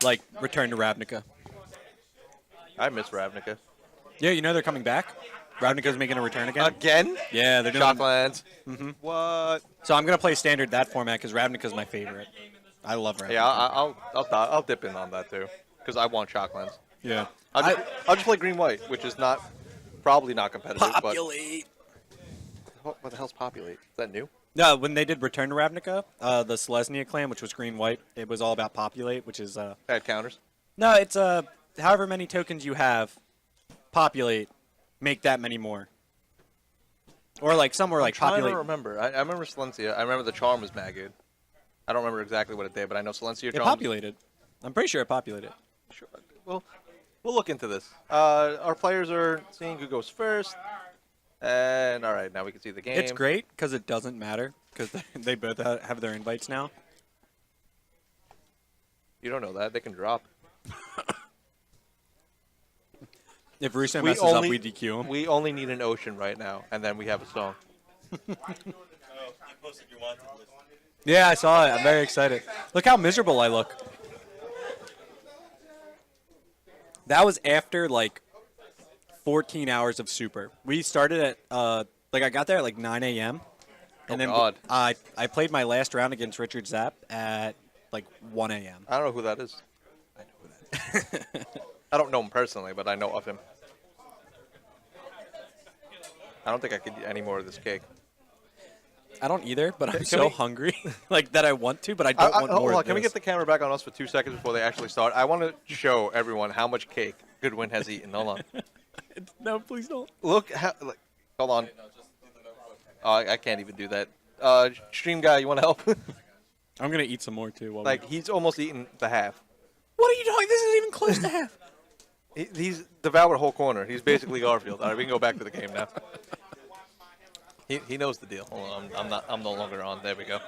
Like, return to Ravnica. I miss Ravnica. Yeah, you know they're coming back. Ravnica's making a return again. Again? Yeah, they're doing. Shocklands. Mm-hmm. What? So I'm gonna play standard that format because Ravnica's my favorite. I love Ravnica. Yeah, I'll dip in on that too, because I want Shocklands. Yeah. I'll just play green white, which is probably not competitive. Populate. But what the hell's populate? Is that new? No, when they did Return to Ravnica, the Selesnya clan, which was green white, it was all about populate, which is Add counters. no, it's however many tokens you have, populate, make that many more. Or like somewhere like I'm populate. trying to remember. I remember Silencia. I remember the charm was mad good. I don't remember exactly what it did, but I know Silencia It charm. populated. I'm pretty sure it populated. Sure. Well, we'll look into this. Our players are seeing who goes first. And all right, now we can see the game. It's great because it doesn't matter because they both have their invites now. You don't know that. They can drop. If Russo messes up, we DQ him. We only need an ocean right now, and then we have a song. Yeah, I saw it. I'm very excited. Look how miserable I look. That was after like 14 hours of super. We started at like I got there at like 9 a.m. and then I played my last round against Richard Zapp at like 1 a.m. I don't know who that is. I know who that is. I don't know him personally, but I know of him. I don't think I could eat any more of this cake. I don't either, but I'm so hungry like that I want to, but I don't want more hold of on, can we this. get the camera back on us for 2 seconds before they actually start? I want to show everyone how much cake Goodwin has eaten. Hold on. No, please don't. Look how. Like, hold on. Oh, I can't even do that. Stream guy, you want to help? I'm gonna eat some more too. Like he's almost eaten the half. What are you doing? This isn't even close to half. He's devoured a whole corner. He's basically Garfield. All right, we can go back to the game now. He knows the deal. Hold on, I'm no longer on. There we go.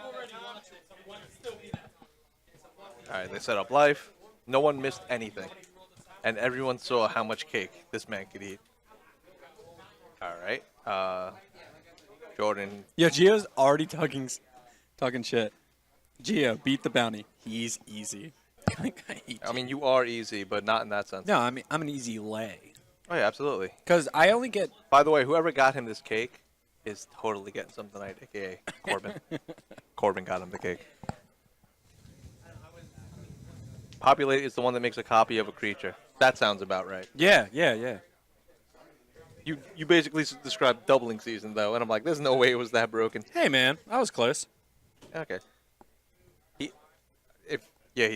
All right, they set up life. No one missed anything, and everyone saw how much cake this man could eat. All right, Jordan. Yo, Gio's already talking shit. Gio, beat the bounty. He's easy. I mean, you are easy, but not in that sense. No, I mean I'm an easy lay. Oh yeah, absolutely. Because I only get. By the way, whoever got him this cake is totally getting something tonight, aka Corbin. Corbin got him the cake. Populate is the one that makes a copy of a creature. That sounds about right. Yeah. You basically described doubling season though, and I'm like, there's no way it was that broken. Hey man, I was close. Okay. He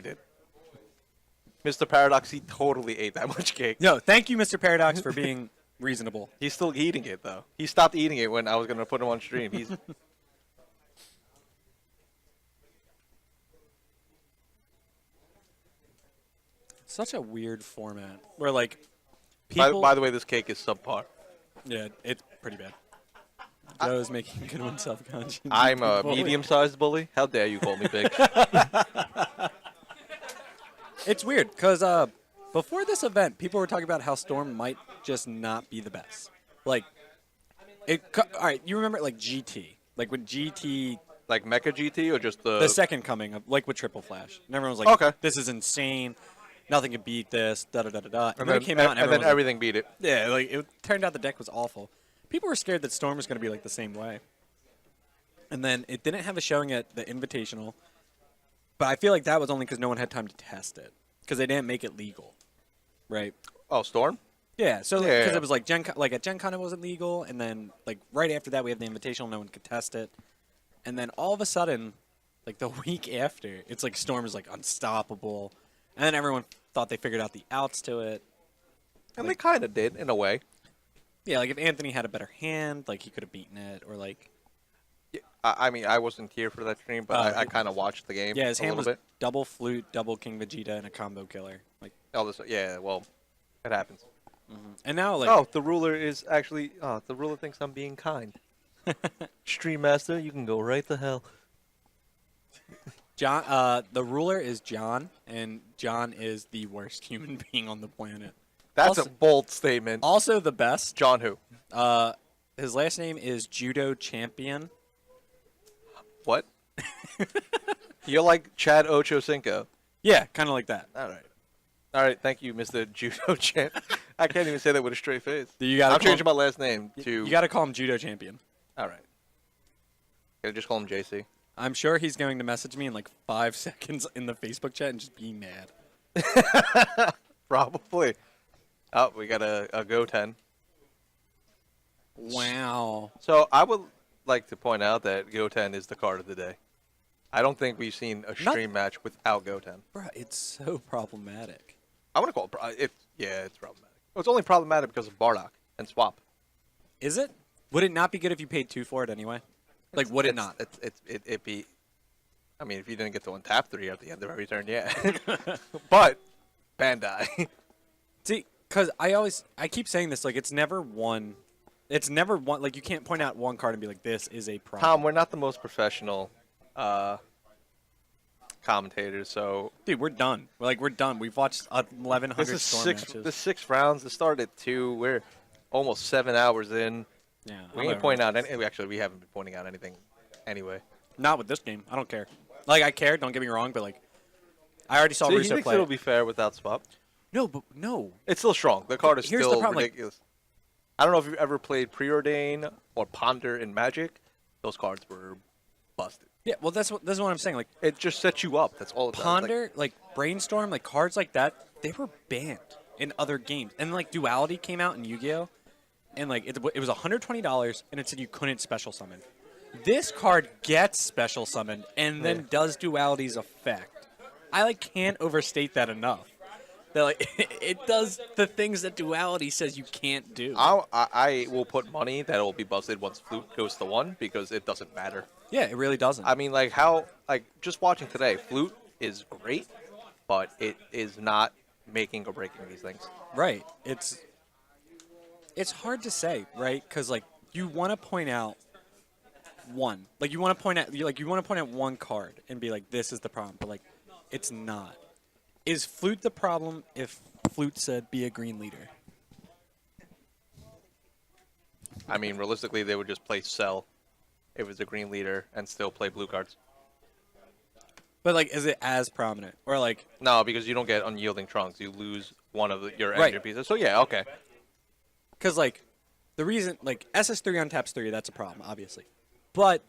did. Mr. Paradox, he totally ate that much cake. No, thank you, Mr. Paradox, for being reasonable. He's still eating it though. He stopped eating it when I was gonna put him on stream. He's. Such a weird format where like people. By the way, this cake is subpar. Yeah, it's pretty bad. Joe's making good one self-conscious. I'm a medium-sized bully. How dare you call me big? It's weird because before this event, people were talking about how Storm might just not be the best. Like, all right, you remember like GT, like when GT, like Mecha GT or just the second coming of like with Triple Flash, and everyone was like, okay, this is insane. Nothing can beat this. Da da da da da. And then it came out, and then everything beat it. Yeah, like it turned out the deck was awful. People were scared that Storm was going to be like the same way. And then it didn't have a showing at the Invitational, but I feel like that was only because no one had time to test it because they didn't make it legal, right? Oh, Storm? Yeah, so because it was like at Gen Con it wasn't legal, and then like right after that we have the Invitational, no one could test it, and then all of a sudden, like the week after, it's like Storm is like unstoppable, and then everyone thought they figured out the outs to it, and they kind of did in a way. Yeah, like if Anthony had a better hand, like he could have beaten it, or like. Yeah, I mean, I wasn't here for that stream, but I kind of watched the game. Yeah, his hand was bit. double flute, double King Vegeta, and a combo killer. Like all this. Yeah, well, it happens. Mm-hmm. And now, like, oh, the ruler is actually. Oh, the ruler thinks I'm being kind. Stream master, you can go right the hell. John, the ruler is John, and John is the worst human being on the planet. That's also, a bold statement. Also the best. John who? His last name is Judo Champion. What? You're like Chad Ochocinco. Yeah, kind of like that. All right. Thank you, Mr. Judo Champ. I can't even say that with a straight face. I'm changing my last name to. You got to call him Judo Champion. All right. Can I just call him JC? I'm sure he's going to message me in like 5 seconds in the Facebook chat and just be mad. Probably. Oh, we got a Go 10. Wow. So I would like to point out that Go 10 is the card of the day. I don't think we've seen a stream match without Go 10. Bruh, it's so problematic. I want to call it. It's problematic. Well, it's only problematic because of Bardock and Swap. Is it? Would it not be good if you paid 2 for it anyway? Like, would it not? It'd be. I mean, if you didn't get to untap 3 at the end of every turn, yeah. But Bandai. See, because I keep saying this, like, it's never one. Like, you can't point out one card and be like, this is a problem. Tom, we're not the most professional commentators, so. Dude, we're done. We're done. We've watched 1,100 Storm matches. The 6 rounds. It started at 2. We're almost 7 hours in. Yeah. We ain't pointing out any. Actually, we haven't been pointing out anything anyway. Not with this game. I don't care. Like, I care, don't get me wrong, but, like, I already saw So Russo he thinks play. it'll be fair without Swap? No. It's still strong. The card is Here's the still problem, ridiculous. I don't know if you've ever played Preordain or Ponder in Magic. Those cards were busted. Yeah, well, that's what I'm saying. Like, It just sets you up. That's all it does. Ponder, like Brainstorm, like cards like that, they were banned in other games. And like Duality came out in Yu-Gi-Oh, and like it was $120, and it said you couldn't special summon. This card gets special summoned and then does Duality's effect. I can't overstate that enough. That it does the things that Duality says you can't do. I will put money that it will be busted once Flute goes to 1 because it doesn't matter. Yeah, it really doesn't. I mean, just watching today, Flute is great, but it is not making or breaking these things. Right. It's hard to say, right? Because you want to point out one, you want to point out one card and be like, this is the problem, but it's not. Is Flute the problem if Flute said be a green leader? I mean, realistically, they would just play Cell if it was a green leader and still play blue cards. But is it as prominent or No, because you don't get unyielding trunks. You lose one of your Right. extra pieces. So yeah, okay. Because the reason SS3 untaps 3, that's a problem obviously, but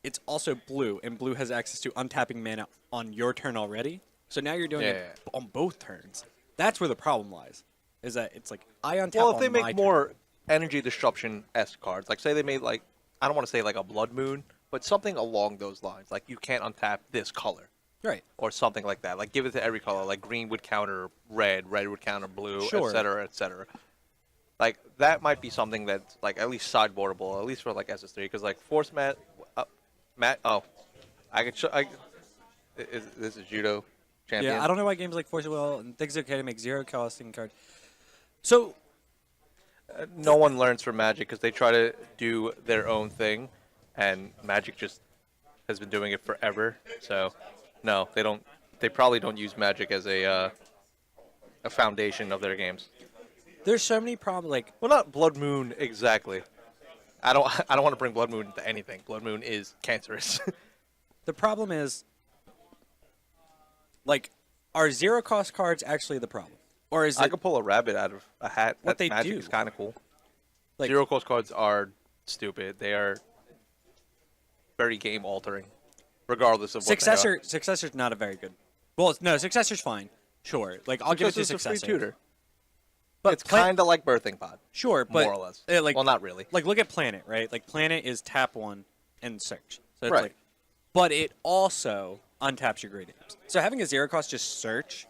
it's also blue, and blue has access to untapping mana on your turn already. So now you're doing it on both turns. That's where the problem lies. Is that it's I untap Well, if on they my make turn. more energy disruption-esque cards, say they made I don't want to say a Blood Moon, but something along those lines. You can't untap this color. Right. Or something like that. Give it to every color. Green would counter red, red would counter blue, Sure. et cetera, et cetera. That might be something that's at least sideboardable, at least for SS3, because Force Mat, I could show. This is Judo Champion. Yeah, I don't know why games like Force Will and think it's okay to make 0 costing card. So no one learns from Magic because they try to do their own thing, and Magic just has been doing it forever. So, no, they don't. They probably don't use Magic as a foundation of their games. there's so many problems. Well, not Blood Moon exactly. I don't want to bring Blood Moon into anything. Blood Moon is cancerous. The problem is, are 0 cost cards actually the problem, or is I it could pull a rabbit out of a hat. What they Magic do. is kind of cool. Like- 0 cost cards are stupid. They are very game altering, regardless of what Successor? Successor's not a very good. Well, no, Successor's fine. Sure, I'll give it to Successor's a free Successor. tutor. But It's kind of like Birthing Pod. sure, but more or less. well, not really. look at Planet, right? Planet is tap 1 and search. So it's Right. but it also untaps your great apes. So having a 0 cost just search,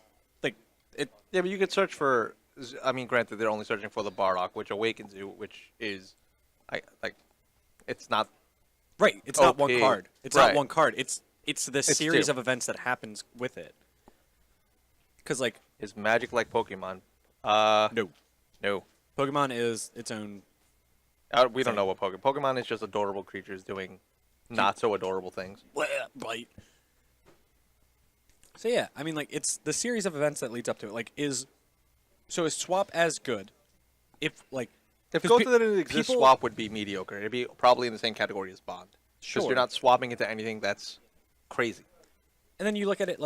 it. Yeah, but you could search for. I mean, granted, they're only searching for the Bardock, which awakens you, which is, it's not. Right, it's not one OP. card. It's Right. not one card. It's the series two. of events that happens with it. Because Is Magic like Pokemon? no, No. Pokemon is its own. We don't know what Pokemon. Pokemon is just adorable creatures doing not so adorable things. Right. So yeah, I mean, it's the series of events that leads up to it. Is Swap as good? If 'cause If Ghost didn't exist, people- Swap would be mediocre. It'd be probably in the same category as Bond. Because Sure. you're not swapping into anything that's crazy. And then you look at it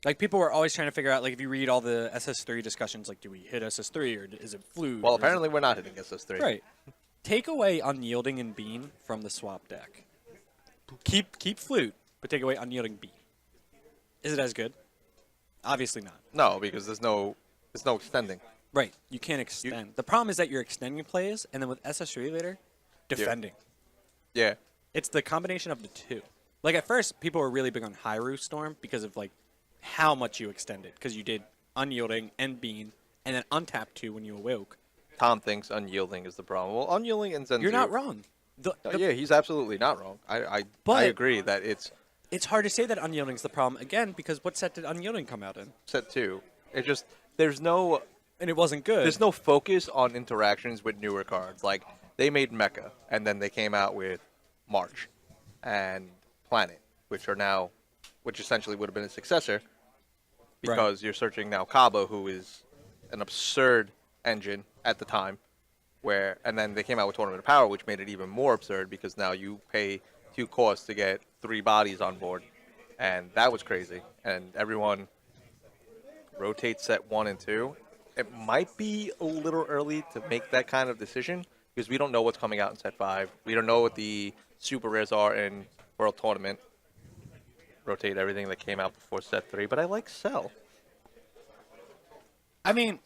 Like, people were always trying to figure out, like, if you read all the SS3 discussions, like, do we hit SS3 or is it flute? Well, or is it- apparently we're not hitting SS3. Right. Take away Unyielding and Bean from the swap deck. Keep flute, but take away Unyielding Bean. Is it as good? Obviously not. No, because there's no extending. Right. You can't extend. The problem is that you're extending plays, and then with SS3 later, defending. Yeah. It's the combination of the two. Like, at first, people were really big on Hyrule Storm because of, like, how much you extended. Because you did Unyielding and Bean, and then untap 2 when you awoke. Tom thinks unyielding is the problem. Well, unyielding and Zenzu. You're not wrong. Yeah, he's absolutely not wrong. I But- agree that It's hard to say that Unyielding is the problem, again, because what set did Unyielding come out in? set 2. It just there's no And it wasn't good. there's no focus on interactions with newer cards. Like they made Mecha, and then they came out with March and Planet, which essentially would have been a successor, because you're searching now Cabo, who is an absurd engine at the time, and then they came out with Tournament of Power, which made it even more absurd because now you pay 2 costs to get 3 bodies on board, and that was crazy. And everyone rotates set 1 and 2. It might be a little early to make that kind of decision because we don't know what's coming out in set 5. We don't know what the super rares are in World Tournament. Rotate everything that came out before set 3, but I like Cell. I mean,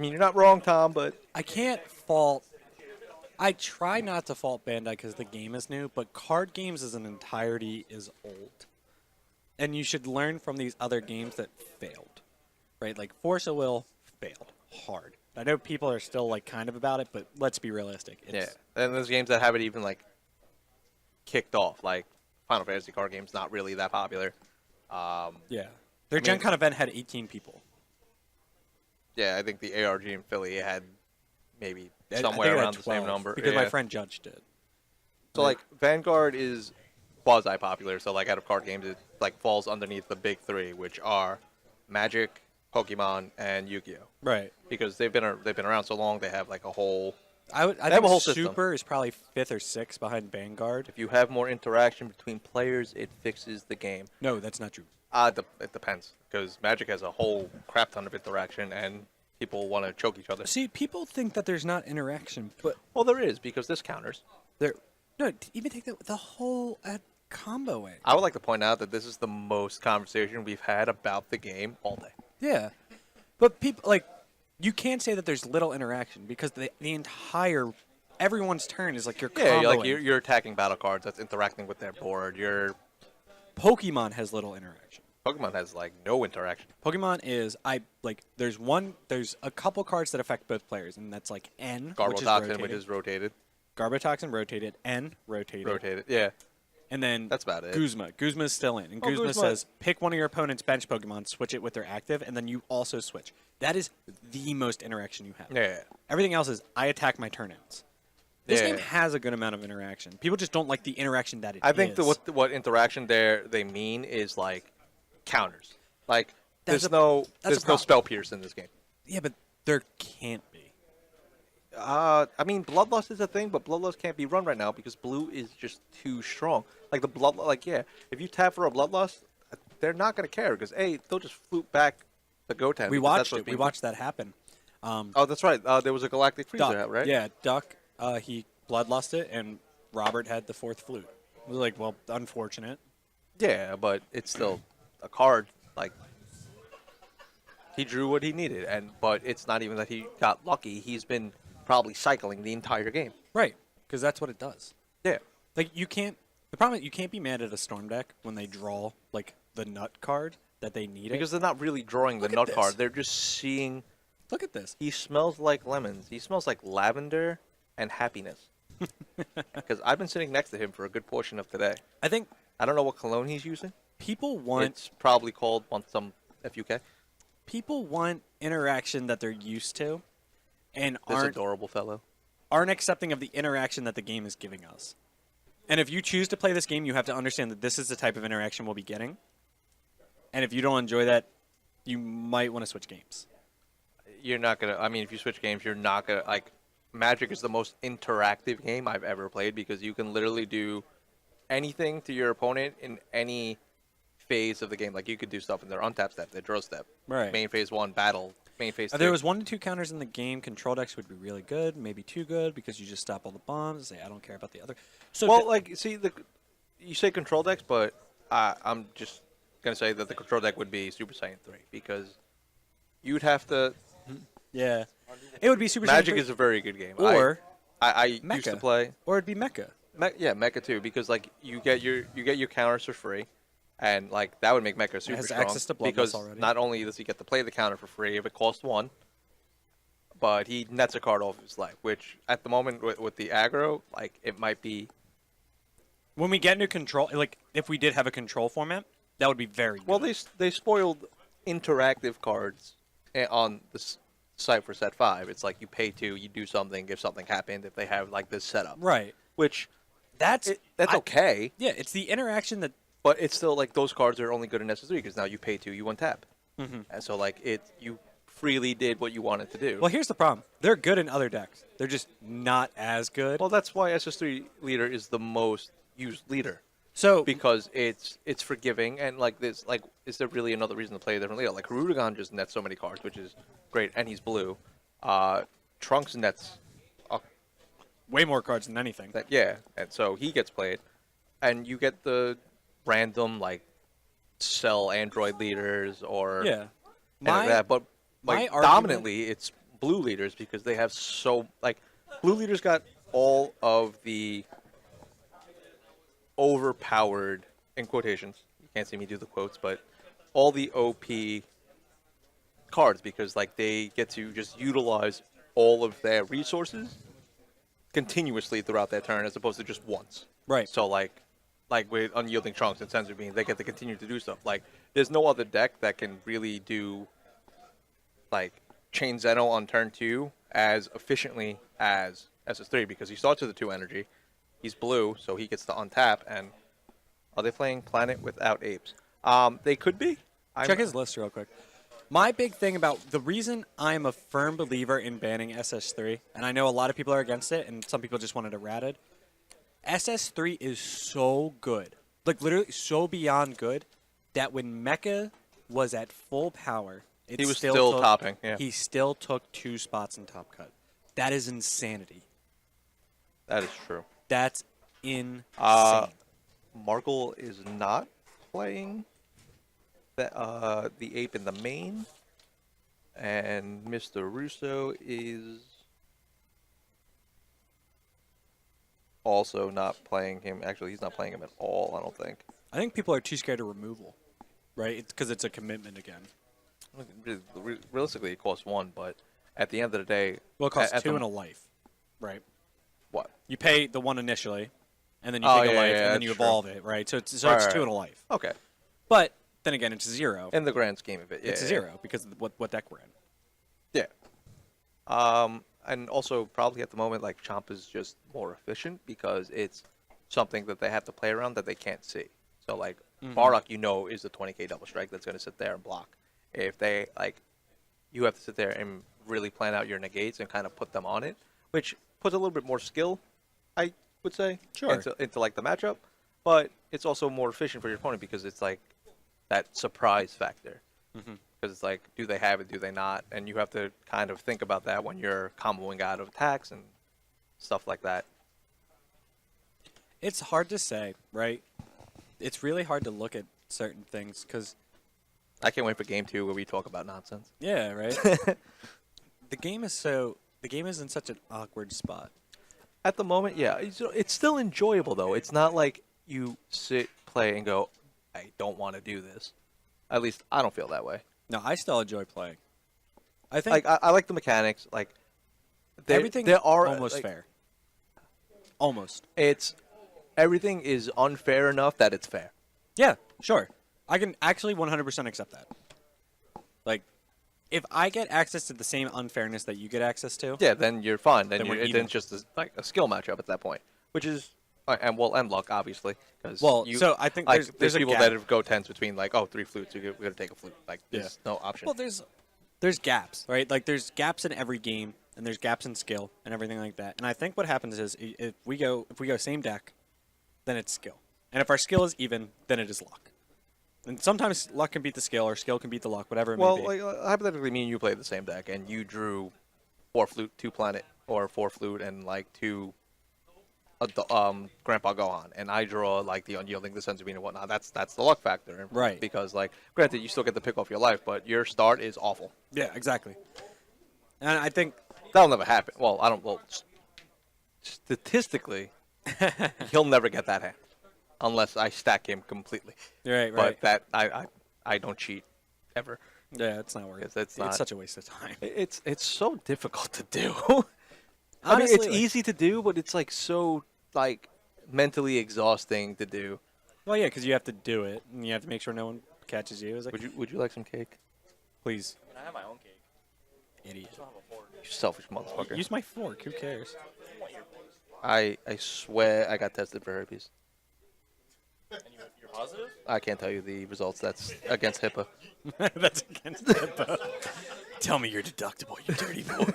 you're not wrong, Tom, but I can't fault. I try not to fault Bandai because the game is new, but card games as an entirety is old. And you should learn from these other games that failed. Right? Like, Force of Will failed hard. I know people are still, like, kind of about it, but let's be realistic. yeah. And there's games that haven't even, like, kicked off. Like, Final Fantasy card games, not really that popular. Yeah. Their Gen Con event had 18 people. Yeah, I think the ARG in Philly had maybe I somewhere think it had around the same 12, number. Because yeah. my friend Judge did. So, like, Vanguard is quasi-popular. So, like, out of card games, it, like, falls underneath the big 3, which are Magic, Pokemon, and Yu-Gi-Oh! Right. Because they've been around so long, they have, like, a whole... I have think a whole system. Super is probably 5th or 6th behind Vanguard. If you have more interaction between players, it fixes the game. No, that's not true. It depends. Because Magic has a whole crap ton of interaction, and people want to choke each other. See, people think that there's not interaction, but Well, there is, because there's counters. even take the whole comboing. I would like to point out that this is the most conversation we've had about the game all day. Yeah, but people like you can't say that there's little interaction because the entire everyone's turn is like you're comboing. Yeah, like you're attacking battle cards that's interacting with their board. Pokemon has little interaction. Pokemon has like no interaction. Pokemon is there's a couple cards that affect both players, and that's like N, Garbotoxin, which is rotated. Garbotoxin rotated, N rotated. Rotated, yeah. And then That's about it. Guzma. Guzma's still in. And Guzma Guzma. says, pick one of your opponent's bench Pokemon, switch it with their active, and then you also switch. That is the most interaction you have. Yeah. Everything else is, I attack my turn ends. This Yeah. game has a good amount of interaction. People just don't like the interaction that it is. I think what interaction they mean is like counters. Like That's there's a no problem. spell pierce in this game. Yeah, but there can't be. I mean, Bloodlust is a thing, but Bloodlust can't be run right now because Blue is just too strong. Like the if you tap for a Bloodlust, they're not gonna care because they'll just flute back the Goten. We because watched that's what's it. We being- watched that happen. Oh, that's right. There was a Galactic Freezer, Duck, right? Yeah, Duck, he bloodlust it, and Robert had the 4th flute. It was like, well, unfortunate. Yeah, but it's still a card. Like he drew what he needed, but it's not even that he got lucky. He's been probably cycling the entire game. Right, because that's what it does. Yeah. Like, the problem is you can't be mad at a Storm deck when they draw, like, the nut card that they need Because they're not really drawing the Look at nut this. card. They're just seeing. Look at this. He smells like lemons. He smells like lavender and happiness. Because I've been sitting next to him for a good portion of today. I think I don't know what cologne he's using. people want It's probably called some FUK. interaction that they're used to and This aren't adorable fellow. accepting of the interaction that the game is giving us. And if you choose to play this game, you have to understand that this is the type of interaction we'll be getting. And if you don't enjoy that, you might want to switch games. You're not gonna. I mean, if you switch games, you're not gonna like. Magic is the most interactive game I've ever played because you can literally do anything to your opponent in any phase of the game. Like you could do stuff in their untap step, their draw step, Right. main phase 1 battle, main phase 2. If there was 1 to 2 counters in the game, control decks would be really good, maybe too good because you just stop all the bombs. Say I don't care about the other. So Well, like see you say control decks, but I'm just gonna say that the control deck would be Super Saiyan 3 because you'd have to. yeah, it would be Super Magic Saiyan 3, is a very good game. or I used Mecha. to play. or it'd be Mecha. Yeah, Mecha too, because like you get your counters for free, and like that would make Mecha super has strong. access to Bloodlust because already. not only does he get to play the counter for free if it costs 1, but he nets a card off his life. Which at the moment with the aggro, like it might be. When we get into control, like if we did have a control format, that would be very good. Well, they spoiled interactive cards on the site for set 5. It's like you pay 2, you do something if something happened. If they have like this setup, right. which That's okay. Yeah, it's the interaction that. But it's still like those cards are only good in SS3 because now you pay 2, you untap, Mhm. and so like you freely did what you wanted to do. Well, here's the problem. They're good in other decks. They're just not as good. Well, that's why SS3 leader is the most used leader So because it's forgiving and like this like is there really another reason to play a different leader? Like Rudigan just nets so many cards, which is great, and he's blue. Trunks nets way more cards than anything. that and so he gets played, and you get the random like cell android leaders or Yeah. like that, but my like argument- dominantly it's blue leaders because they have so like blue leaders got all of the overpowered in quotations. You can't see me do the quotes, but all the OP cards because like they get to just utilize all of their resources continuously throughout their turn as opposed to just once. Right. So like with unyielding trunks and sensor beams, they get to continue to do stuff. Like there's no other deck that can really do like chain Zeno on turn 2 as efficiently as SS3 because he starts with a 2 energy. He's blue, so he gets to untap. And are they playing Planet without apes? They could be. Check his list real quick. My big thing about the reason I'm a firm believer in banning SS3, and I know a lot of people are against it, and some people just wanted it ratted. SS3 is so good, like literally so beyond good, that when Mecha was at full power, He was still topping, yeah. He still took 2 spots in top cut. That is insanity. That is true. That's insane. Markle is not playing the ape in the main, and Mr. Russo is also not playing him. Actually, he's not playing him at all, I don't think. I think people are too scared of removal, right? It's because it's a commitment again. Realistically, it costs 1, but at the end of the day... Well, it costs at 2 the- in a life, right? What? You pay the 1 initially, and then you Oh, take a yeah, life, yeah, and then that's you true. evolve it, right? So it's Right, 2 right. in a life. Okay. But then again, it's 0. In the grand scheme of it, yeah. It's a 0 because of what deck we're in. Yeah. And also probably at the moment, like Chomp is just more efficient because it's something that they have to play around that they can't see. So like Bardock, is the 20k double strike that's going to sit there and block. If they you have to sit there and really plan out your negates and kind of put them on it, which puts a little bit more skill, I would say, Sure. into like the matchup. But it's also more efficient for your opponent because it's like that surprise factor. Because it's like, do they have it? Do they not? And you have to kind of think about that when you're comboing out of attacks and stuff like that. It's hard to say, right? It's really hard to look at certain things because, I can't wait for game 2 where we talk about nonsense. yeah, right? The game is in such an awkward spot. At the moment, yeah, it's still enjoyable though. It's not like you sit, play, and go, I don't want to do this. At least I don't feel that way. No, I still enjoy playing. I think Like I like the mechanics. Like everything there are almost like, fair. Almost. Everything is unfair enough that it's fair. Yeah, sure. I can actually 100% accept that. Like, if I get access to the same unfairness that you get access to, Yeah, then you're fine. Then we're then even. it's just like a skill matchup at that point, which is and luck obviously. Well, so I think like, there's a people gap. that go tense between like 3 flutes. We're gonna take a flute. Like there's no option. Well, there's gaps, right? Like there's gaps in every game, and there's gaps in skill and everything like that. And I think what happens is if we go same deck, then it's skill, and if our skill is even, then it is luck. And sometimes luck can beat the skill, or skill can beat the luck, whatever it may Well, be. like hypothetically, me and you played the same deck, and you drew 4 flute, 2 planet, or 4 flute, and like 2 Grandpa Gohan, and I draw like the Unyielding, the Senzu Bean, and whatnot. That's the luck factor, Right? Because like, granted, you still get to pick off your life, but your start is awful. Yeah, exactly. And I think That'll never happen. Well, I don't. Well, statistically, he'll never get that hand unless I stack him completely. right, But that I don't cheat ever. Yeah, it's not worth it. It's not. It's such a waste of time. It's so difficult to do. I mean, Honestly, it's easy to do, but it's like so like mentally exhausting to do. Well, yeah, because you have to do it, and you have to make sure no one catches you. It's like, Would you like some cake? please, I mean, I have my own cake. idiot. I don't have a fork. You selfish motherfucker. Use my fork. Who cares? I want your place. I swear I got tested for herpes. And you're positive? I can't tell you the results. That's against HIPAA. That's against HIPAA. Tell me you're deductible, you dirty boy.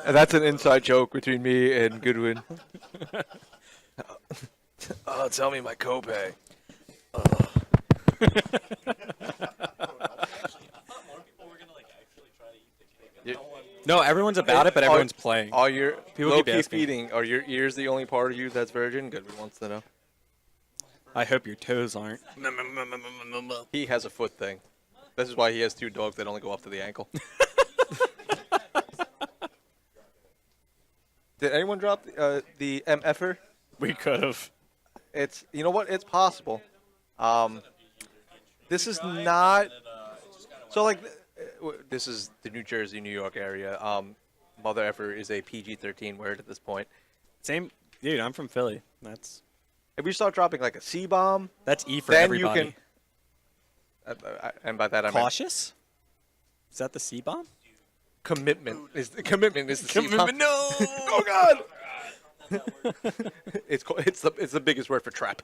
And that's an inside joke between me and Goodwin. Oh, tell me my copay. No, everyone's about it, but everyone's playing. Are your People keep low-key asking. feeding? Are your ears the only part of you that's virgin? Goodwin wants to know. I hope your toes aren't. He has a foot thing. This is why he has 2 dogs that only go up to the ankle. Did anyone drop the MFer? We could have. It's, you know what? It's possible. This is not. So like, this is the New Jersey, New York area. Mother effer is a PG-13 word at this point. Same, dude. I'm from Philly. That's If we start dropping like a C bomb, E for then everybody. you can. And by that I mean Cautious? Is that the C bomb? commitment. Commitment is the C bomb. No. Oh God! it's the biggest word for trap.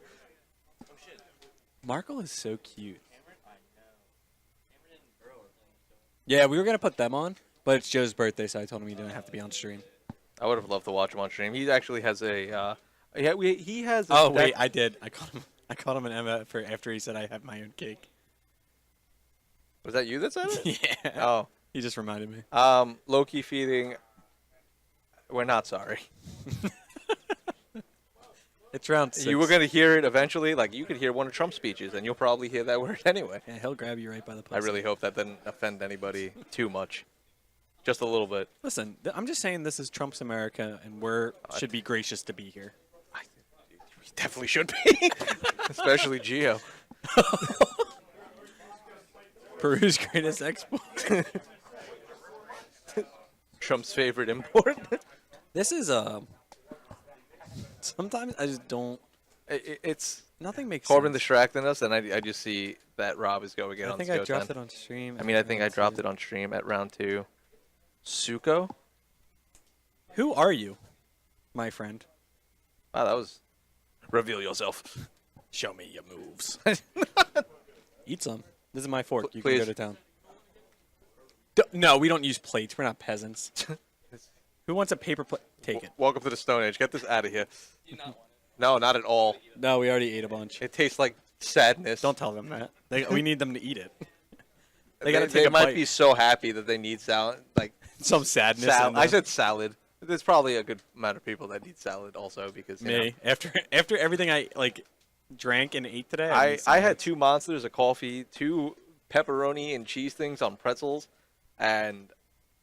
Markle is so cute. Yeah, we were gonna put them on, but it's Joe's birthday, so I told him he didn't have to be on stream. I would have loved to watch him on stream. He actually has a. He has. A Oh deck- wait, I did. I called him an Emma for after he said I have my own cake. Was that you that said it? Yeah. Oh. He just reminded me. Low-key feeding. We're not sorry. It's round 6. You were gonna hear it eventually. Like you could hear one of Trump's speeches, and you'll probably hear that word anyway. Yeah, he'll grab you right by the pussy. I really hope that didn't offend anybody too much. Just a little bit. Listen, I'm just saying this is Trump's America, and should be gracious to be here. We definitely should be. Especially Gio. Peru's greatest export. Trump's favorite import. This is sometimes I just don't. It's Nothing makes Corbin sense. distracting us, and I just see that Rob is going in I on think I Sco dropped 10. it on stream. I mean, I think I dropped it on stream at round 2. Suko? Who are you, my friend? Wow, that was. Reveal yourself. Show me your moves. Eat some. This is my fork. You Please. can go to town. No, we don't use plates. We're not peasants. Who wants a paper plate? Take it. Welcome to the Stone Age. Get this out of here. No, not at all. No, we already ate a bunch. It tastes like sadness. Don't tell them that. We need them to eat it. They gotta take They a might bite. be so happy that they need salad. Like Some sadness. salad. in I them. said salad. There's probably a good amount of people that need salad also because you know, Me. After everything I drank and ate today. I need had salad. 2 monsters, a coffee, 2 pepperoni and cheese things on pretzels, and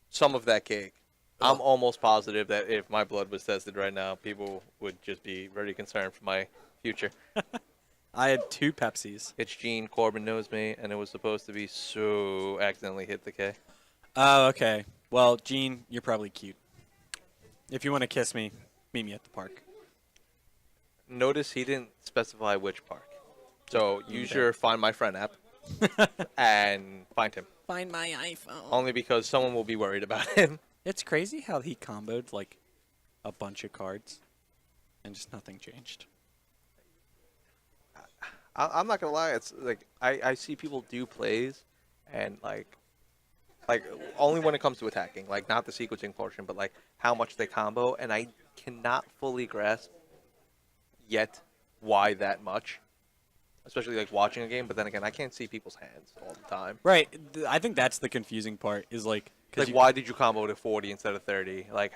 some of that cake. I'm almost positive that if my blood was tested right now, people would just be very concerned for my future. I had 2 Pepsis. It's Gene. Corbin knows me, and it was supposed to be so accidentally hit the K. Oh, okay. Well, Gene, you're probably cute. If you want to kiss me, meet me at the park. Notice he didn't specify which park. So use Okay. your Find My Friend app and find him. Find my iPhone. Only because someone will be worried about him. It's crazy how he comboed like a bunch of cards, and just nothing changed. I'm not gonna lie. It's like I see people do plays, and like only when it comes to attacking, like not the sequencing portion, but like how much they combo, and I cannot fully grasp yet why that much. especially like watching a game. But then again, I can't see people's hands all the time. Right. I think that's the confusing part. Is like, Like, why did you combo to 40 instead of 30? Like,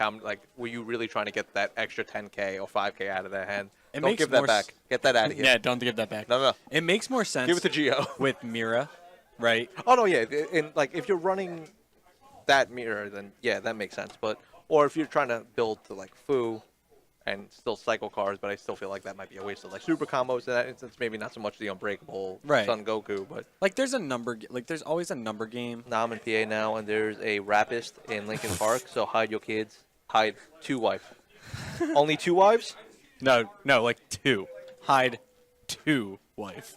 were you really trying to get that extra 10K or 5K out of that hand? It Don't makes give that more back. Get that out of here. Yeah, don't give that back. No. It makes more sense. Give it to Geo. with Mira, right? Oh no, yeah. And like, if you're running that mirror, then yeah, that makes sense. Or if you're trying to build to like Fu and still cycle cards, but I still feel like that might be a waste of like super combos in that instance. Maybe not so much the Unbreakable Right. Son Goku, but Like there's there's always a number game. now I'm in PA now, and there's a rapist in Lincoln Park. So hide your kids. Hide 2 wives. Only 2 wives? No, like 2. Hide 2 wife.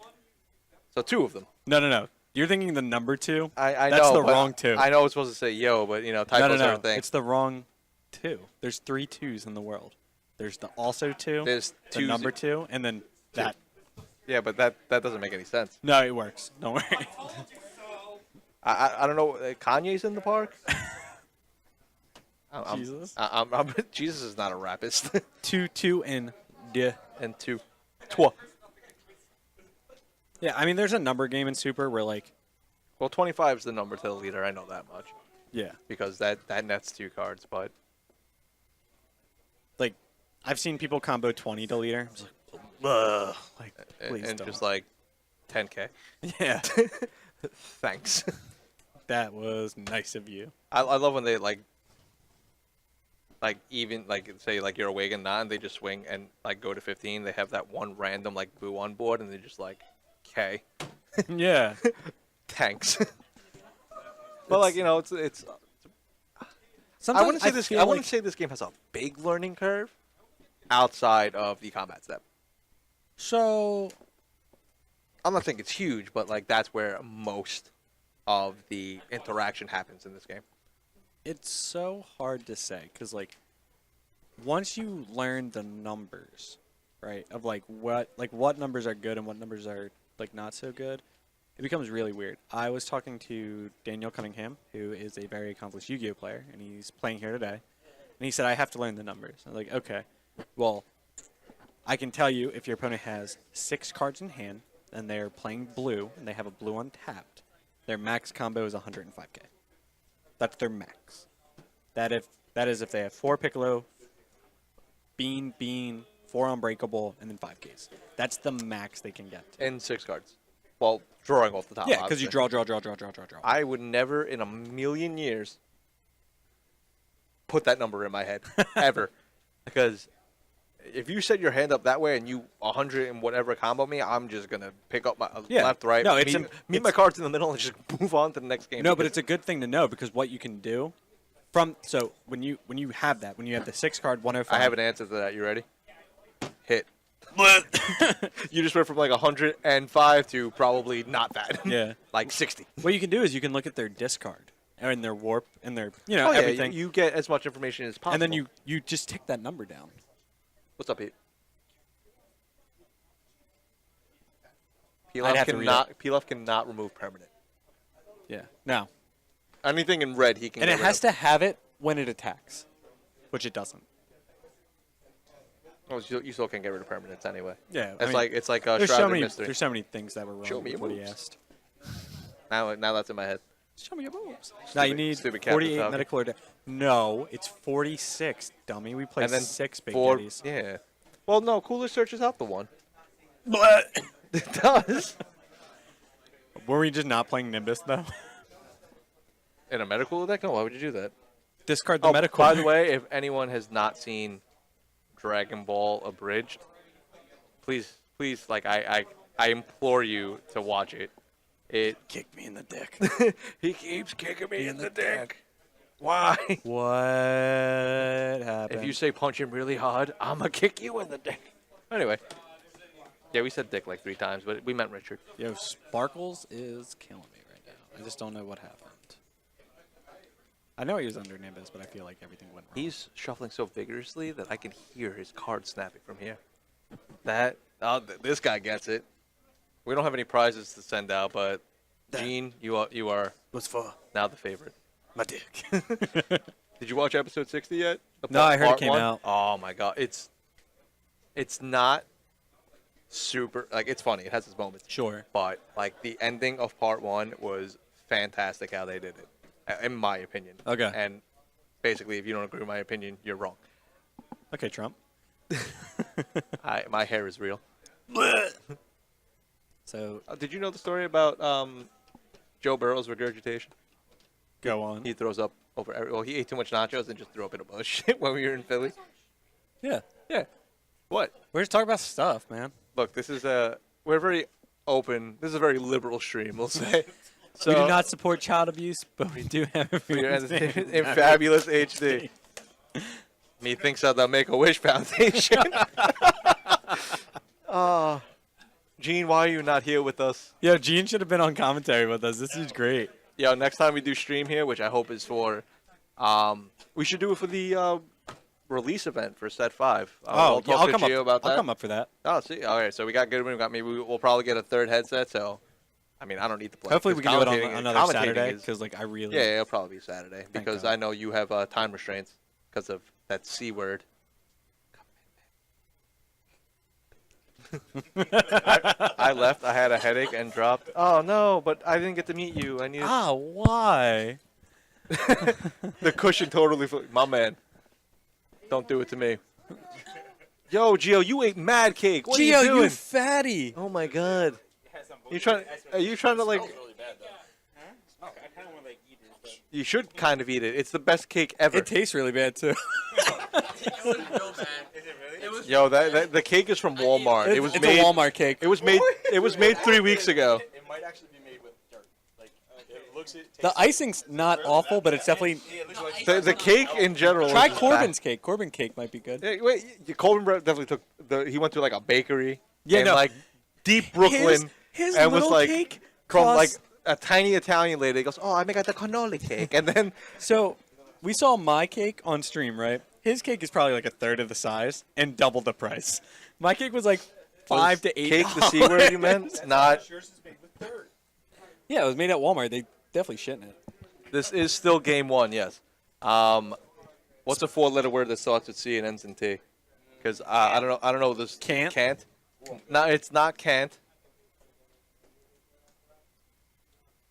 So 2 of them. No. You're thinking the number 2. I That's know. the but wrong 2. I know it's supposed to say yo, but typos no. are a thing. It's the wrong 2. There's 3 2s in the world. There's the also 2. There's the 2 number 2, and then that. Yeah, but that doesn't make any sense. No, it works. Don't worry. I don't know. Kanye's in the park. Jesus. Jesus is not a rapist. 2 and D. And 2. Twa. Yeah, I mean, there's a number game in Super where like, Well, 25 is the number to the leader. I know that much yeah, because that nets 2 cards. But like I've seen people combo 20 to leader. I'm just like, ugh. Like, please and don't. just like 10K. Yeah, Thanks. that was nice of you. I love when they like even like say like you're awake and not, and they just swing and like go to 15. They have that one random like boo on board, and they're just like, K. Yeah. Thanks. But like it's. Sometimes I wouldn't say this. feel I wouldn't like- say this game has a big learning curve outside of the combat step. So I'm not saying it's huge, but like that's where most of the interaction happens in this game. it's so hard to say because like once you learn the numbers, right, of like what numbers are good and what numbers are like not so good, it becomes really weird. I was talking to Daniel Cunningham, who is a very accomplished Yu-Gi-Oh player, and he's playing here today. And he said, I have to learn the numbers. I was like, okay, well, I can tell you if your opponent has 6 cards in hand and they're playing blue and they have a blue untapped, their max combo is 105k. That's their max. That is if they have 4 Piccolo, Bean, 4 Unbreakable, and then 5Ks. That's the max they can get to. And 6 cards. Well, drawing off the top. Yeah, because you obviously. draw. I would never in a million years put that number in my head ever, because if you set your hand up that way and you 100 and whatever combo me, I'm just gonna pick up my Yeah. left, right. No, meet my cards in the middle and just move on to the next game. No, but it's a good thing to know because what you can do so when you have the 6 card 105. I have an answer to that. You ready? Hit. You just went from like 105 to probably not that. Yeah. Like 60. What you can do is you can look at their discard and their warp and their Oh, yeah, everything, you get as much information as possible. and then you just tick that number down. What's up, Pete? I'd have to read Pilaf cannot remove permanent. Yeah. No. Anything in red he can. And get it rid has of. to have it when it attacks, which it doesn't. Oh, you still can't get rid of permanents anyway. Yeah. It's like a there's Shrouded so many Mystery. there's so many things that were wrong Show me with your what he moves. asked. Now that's in my head. Show me your moves. Now you need stupid Captain 48 Falcon. medical or No, it's 46, dummy. We play And then 6 big 4. daddies. Yeah. Well, no, Cooler searches out the one. But It does. were we just not playing Nimbus though? In a medical deck? No, why would you do that? Discard the medical. By the way, if anyone has not seen Dragon Ball Abridged, please, like I implore you to watch it. It kick me in the dick. he keeps kicking me in the dick. Why? What happened? If you say punch him really hard, I'ma kick you in the dick. Anyway. Yeah, we said dick like 3 times, but we meant Richard. Yo, Sparkles is killing me right now. I just don't know what happened. I know he was under Nimbus, but I feel like everything went wrong. He's shuffling so vigorously that I can hear his card snapping from here. This guy gets it. We don't have any prizes to send out, but Gene, you are What's for? now the favorite. My dick. Did you watch episode 60 yet? No, I heard it Part came one? out. Oh my god, it's not super like it's funny. It has its moments. Sure. But like the ending of part 1 was fantastic how they did it, in my opinion. Okay. And basically, if you don't agree with my opinion, you're wrong. Okay, Trump. My hair is real. So Did you know the story about Joe Burrow's regurgitation? go on. He throws up over. Well, he ate too much nachos and just threw up in a bush when we were in Philly. Yeah. Yeah. What? We're just talking about stuff, man. Look, this is we're very open. This is a very liberal stream, we'll say. So, We do not support child abuse, but we do have for your everyone's entertainment name. in fabulous HD. Methinks of the Make-A-Wish Foundation. Gene, why are you not here with us? Yo, Gene should have been on commentary with us. This is great. Yo, next time we do stream here, which I hope is for, we should do it for the release event for Set 5. Oh, we'll yeah, talk I'll to come Gio up. about that. I'll come up for that. Oh, see, all right. So we got Goodwin. We got maybe we'll probably get a third headset. So, I mean, I don't need to play. Hopefully, we can do it on another commentating Saturday is- because, like, I really. Yeah, it'll probably be Saturday because God. I know you have time restraints because of that C word. I left. I had a headache and dropped. Oh no! But I didn't get to meet you. I needed Why? the cushion totally. My man, don't do it to me. Yo, Gio, you ate mad cake. What are you doing? you fatty. Oh my god! You trying? Are you trying to like? really bad though. I kind of want to like eat it, but You should kind of eat it. It's the best cake ever. It tastes really bad too. it was real bad. Is it really? It was. Yo, that the cake is from Walmart. It was it's made. a Walmart cake. It was made. It was made 3 weeks ago. It might actually be made with dirt. Like it looks. It The tastes. icing's not awful, but it's definitely. Yeah, it looks like. The cake in general. Try is just Corbin's cake. Corbin cake might be good. bad. Hey, wait, Corbin definitely took the. He went to like a bakery. Yeah, in no. like deep Brooklyn. His and was little like cake from like costs- a tiny Italian lady goes, "Oh, I make the cannoli cake," and then So, we saw my cake on stream, right? His cake is probably like a third of the size and double the price. My cake was like $5 to $8. cake, the C word you meant, not. Yours is made with dirt. Yeah, it was made at Walmart. They definitely shitting it. This is still game 1, yes. What's a 4-letter word that starts with C and ends in T? Because I don't know. I don't know this. Can't? Can't. No, it's not can't.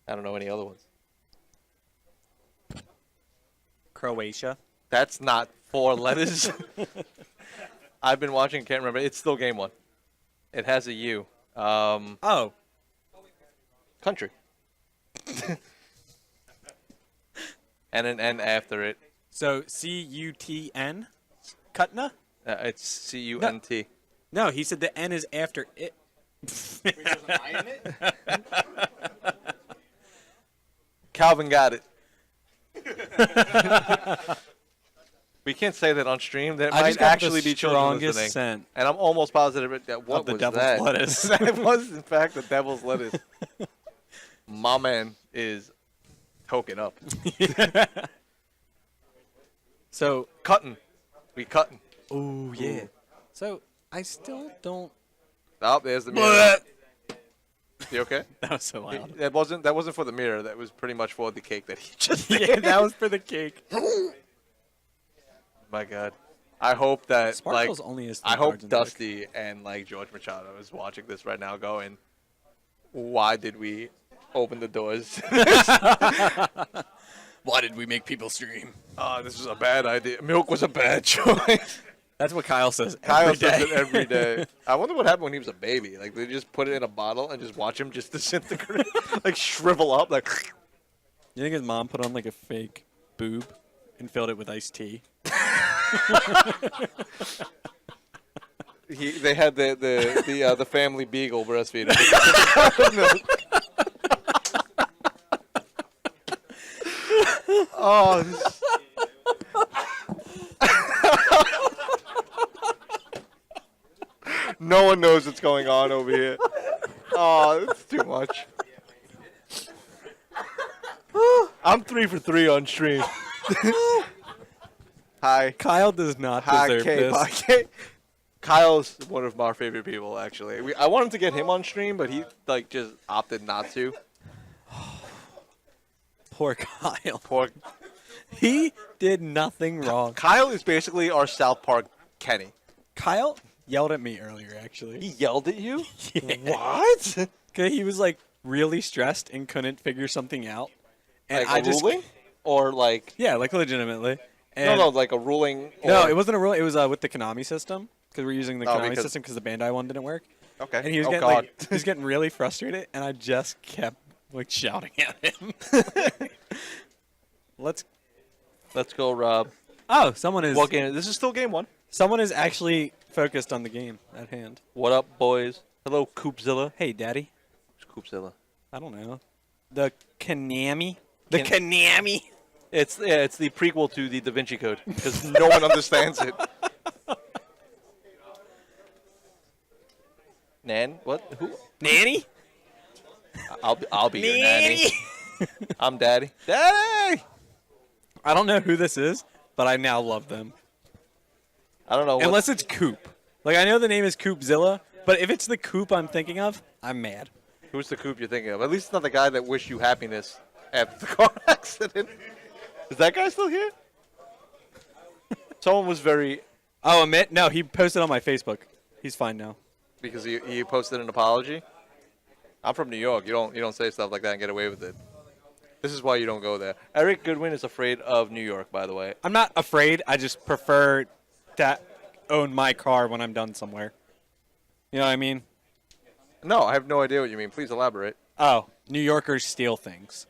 I don't know any other ones. Croatia. That's not 4 letters. I've been watching. Can't remember. It's still game 1. It has a U. Oh, Country. And an N after it. so CUTN? Cutna? It's C-U-N-T. No, he said the N is after it. Wait, there's an I in it? Calvin got it. We can't say that on stream. There I might just got actually the be children strongest listening. scent And I'm almost positive that what of the was devil's that? lettuce. That was, in fact, the devil's lettuce. My man is token up. So, Cutting. We cutting. oh yeah. So, I still don't. Oh, there's the mirror. You okay? That was so loud. That wasn't for the mirror. That was pretty much for the cake that he just did. Yeah, that was for the cake. My God. I hope that Sparkle's like only has I 3 hope cards in the deck. Dusty and like George Machado is watching this right now going, why did we open the doors? Why did we make people stream? Oh, this was a bad idea. Milk was a bad choice. That's what Kyle says. Kyle every says day. it every day. I wonder what happened when he was a baby. Like they just put it in a bottle and just watch him just disintegrate, like shrivel up, like. You think his mom put on like a fake boob and filled it with iced tea? They had the family beagle breastfeeding. Oh. No one knows what's going on over here. Oh, it's too much. I'm 3 for 3 on stream. Hi. Kyle does not deserve this. Kyle's one of my favorite people, actually. I wanted to get him on stream, but he like just opted not to. Poor Kyle. Poor He did nothing wrong. Kyle is basically our South Park Kenny. Kyle yelled at me earlier, actually. He yelled at you? Yeah. What? 'Cause he was like really stressed and couldn't figure something out. And Like I a just ruling? Or like... Yeah, like legitimately. And No, like a ruling... Or... No, it wasn't a ruling. It was with the Konami system because we're using the Oh, Konami because- system because the Bandai one didn't work. Okay. And he was oh, getting God. like he was getting really frustrated, and I just kept like shouting at him. Let's. Let's go, Rob. Oh, someone is. What game? This is still game 1. Someone is actually focused on the game at hand. What up, boys? Hello, Coopzilla. Hey, Daddy. Who's Coopzilla? I don't know. The Konami. The Konami. It's the prequel to the Da Vinci Code because no one understands it. Nan? What? Who? Nanny. I'll be your nanny. I'm Daddy. Daddy. I don't know who this is, but I now love them. I don't know. Unless it's Coop. Like I know the name is Coopzilla, but if it's the Coop I'm thinking of, I'm mad. Who's the Coop you're thinking of? At least it's not the guy that wished you happiness after the car accident. Is that guy still here? Someone was very... Oh, Amit? No, he posted on my Facebook. He's fine now. Because he posted an apology? I'm from New York. You don't say stuff like that and get away with it. This is why you don't go there. Eric Goodwin is afraid of New York, by the way. I'm not afraid. I just prefer to own my car when I'm done somewhere. You know what I mean? No, I have no idea what you mean. Please elaborate. Oh, New Yorkers steal things.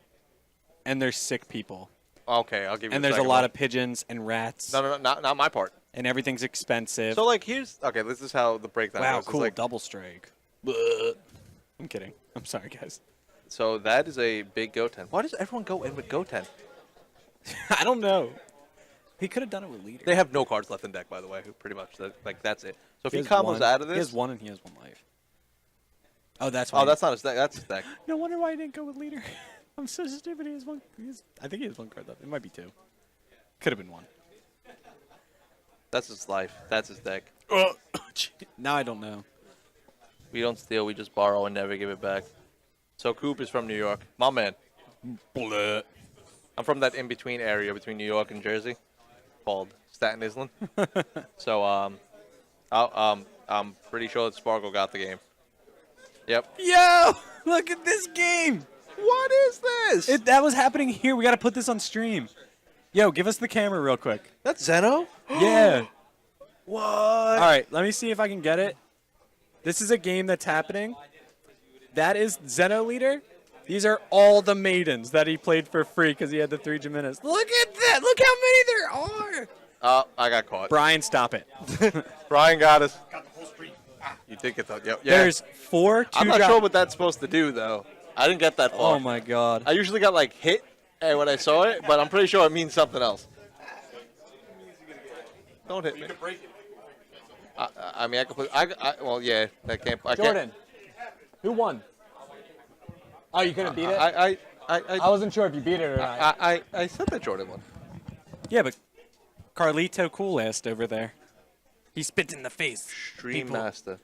And they're sick people. Okay, I'll give you And the there's a second lot one. of pigeons and rats. No, not my part. And everything's expensive. So, like, here's... Okay, this is how the breakdown wow, goes. It's cool. like, Double strike. I'm kidding. I'm sorry, guys. so that is a big Goten. Why does everyone go in with Goten? I don't know. He could have done it with leader. They have no cards left in deck, by the way. Pretty much. Like, that's it. So if he has combos one. out of He this... has one and he has one life. Oh, that's why. Oh, that's not his deck. That's his deck. No wonder why I didn't go with leader. I'm so stupid. He has one. I think he has one card left. It might be 2. Could have been 1. That's his life. That's his deck. Now I don't know. We don't steal. We just borrow and never give it back. So Coop is from New York. My man. Bleh. I'm from that in-between area between New York and Jersey called Staten Island. So, I'm pretty sure that Sparkle got the game. Yep. Yo, look at this game. What is this? That was happening here. We got to put this on stream. Yo, give us the camera real quick. That's Zeno? Yeah. What? All right, let me see if I can get it. This is a game that's happening. That is Zeno leader. These are all the maidens that he played for free because he had the 3 Geminis. Look at that. Look how many there are. I got caught. Brian, stop it. Brian got us. You did get that. Yep. Yeah. There's 4 I'm not sure what that's supposed to do, though. I didn't get that far. Oh, my God. I usually got, like, hit when I saw it, but I'm pretty sure it means something else. Don't hit me. I mean, I could put... well, yeah, I can't... Jordan, who won? Oh, you couldn't beat it? I wasn't sure if you beat it or not. I said that Jordan won. Yeah, but Carlito Cool asked over there. He spit in the face. Stream People Master.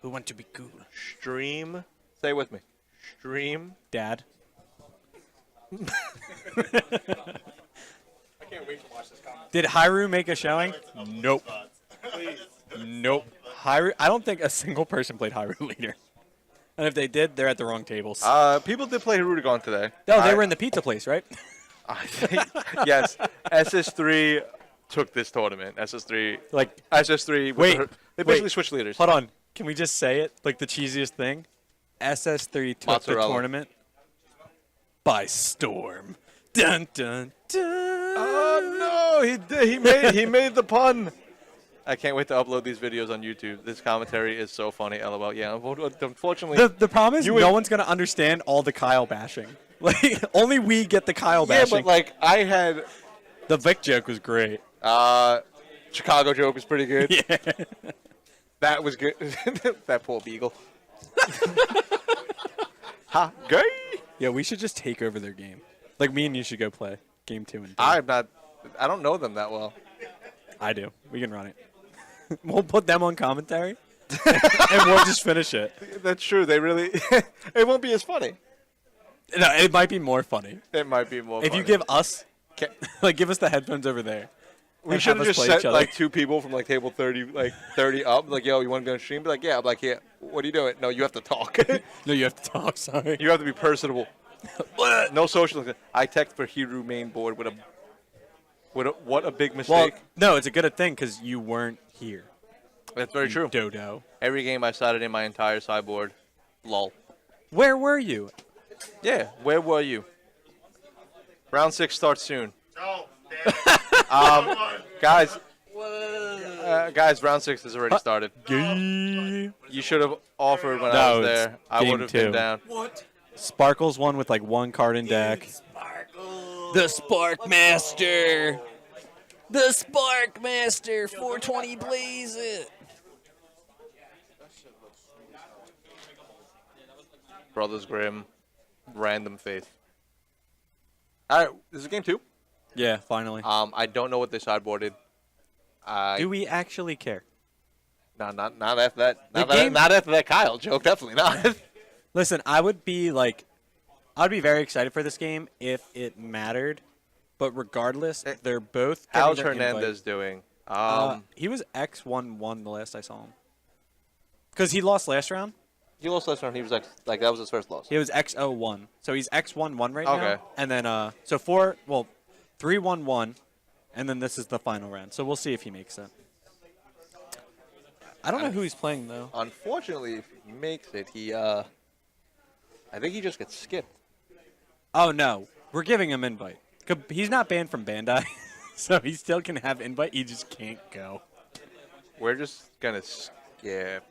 who want to be cool. Stream... Say with me. Stream... Dad. I can't wait to watch this comment. Did Hyrule make a showing? Nope. Please. Nope. Hyrule, I don't think a single person played Hyrule leader. And if they did, they're at the wrong tables. People did play Hirudegon today. No, they were in the pizza place, right? I think... yes. SS3 took this tournament. SS3... Like, SS3... Wait, They basically wait. switched leaders. hold on. Can we just say it? Like the cheesiest thing? SS3 took Mozzarella. the tournament by storm. Dun, dun, dun. Oh no! He made the pun. I can't wait to upload these videos on YouTube. This commentary is so funny. LOL. Yeah, unfortunately. The problem is You no would- one's going to understand all the Kyle bashing. Like, only we get the Kyle yeah, bashing. but like I had The Vic joke was great. Chicago joke was pretty good. Yeah. That was good. That poor beagle. Ha, gay. Yeah, we should just take over their game. Like, me and you should go play game 2 and 3. I'm not. I don't know them that well. I do. We can run it. We'll put them on commentary, and we'll just finish it. That's true. They really. It won't be as funny. No, it might be more funny. It might be more. If funny. you give us, Ca- like, give us the headphones over there, We and should have have us just play set each other. like 2 people from like table 30 up. Like, yo, you want to be on stream? Be like, yeah. I'm like, yeah. What are you doing? No, you have to talk. No, you have to talk. Sorry. You have to be personable. No social. I text for Hiru main board with a what a big Well, mistake. no, it's a good thing because you weren't here. That's very true. Dodo. Every game I started in my entire sideboard. Lol. Where were you? Yeah, where were you? Round 6 starts soon. Oh, damn. Guys, round 6 has already started. Gay. You should have offered when I No, was it's there. I game would have 2. been down. Sparkles won with like 1 card in deck. The Spark Master. The Spark Master. 420 blaze it. Brothers Grimm, random faith. All right, this is game 2. Yeah, finally. I don't know what they sideboarded. Do we actually care? No, not after that. game- Not after that Kyle joke. Definitely not. Listen, I'd be very excited for this game if it mattered. But regardless, they're both. getting How's their Hernandez invite. doing? He was X1-1 the last I saw him. Because he lost last round. He lost last round. He was like that was his first loss. He was X01. So he's X11 right now. Okay. And then, 3-1-1. And then this is the final round. So we'll see if he makes it. I don't know who he's playing, though. Unfortunately, if he makes it, I think he just gets skipped. Oh, no. We're giving him invite. He's not banned from Bandai. So he still can have invite. He just can't go. We're just gonna skip.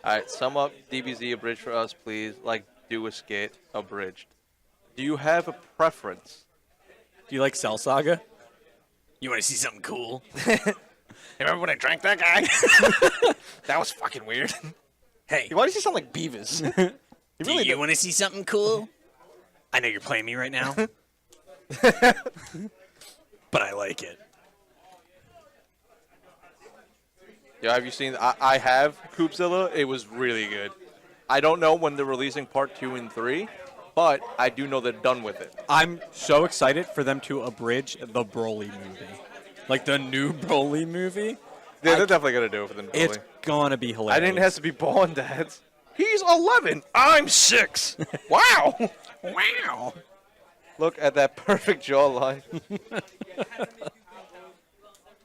All right, sum up DBZ abridged for us, please. Like, do a skit abridged. Do you have a preference? Do you like Cell Saga? You want to see something cool? Remember when I drank that guy? That was fucking weird. Hey, Why does he sound like Beavis? do you want to see something cool? I know you're playing me right now. But I like it. Yeah, have you seen? I have Coopzilla. It was really good. I don't know when they're releasing part 2 and 3, but I do know they're done with it. I'm so excited for them to abridge the Broly movie. Like the new Broly movie. Yeah, they're definitely gonna do it for them. It's gonna be hilarious. I didn't have to be born, dads. He's 11. I'm 6. Wow. Wow. Look at that perfect jawline.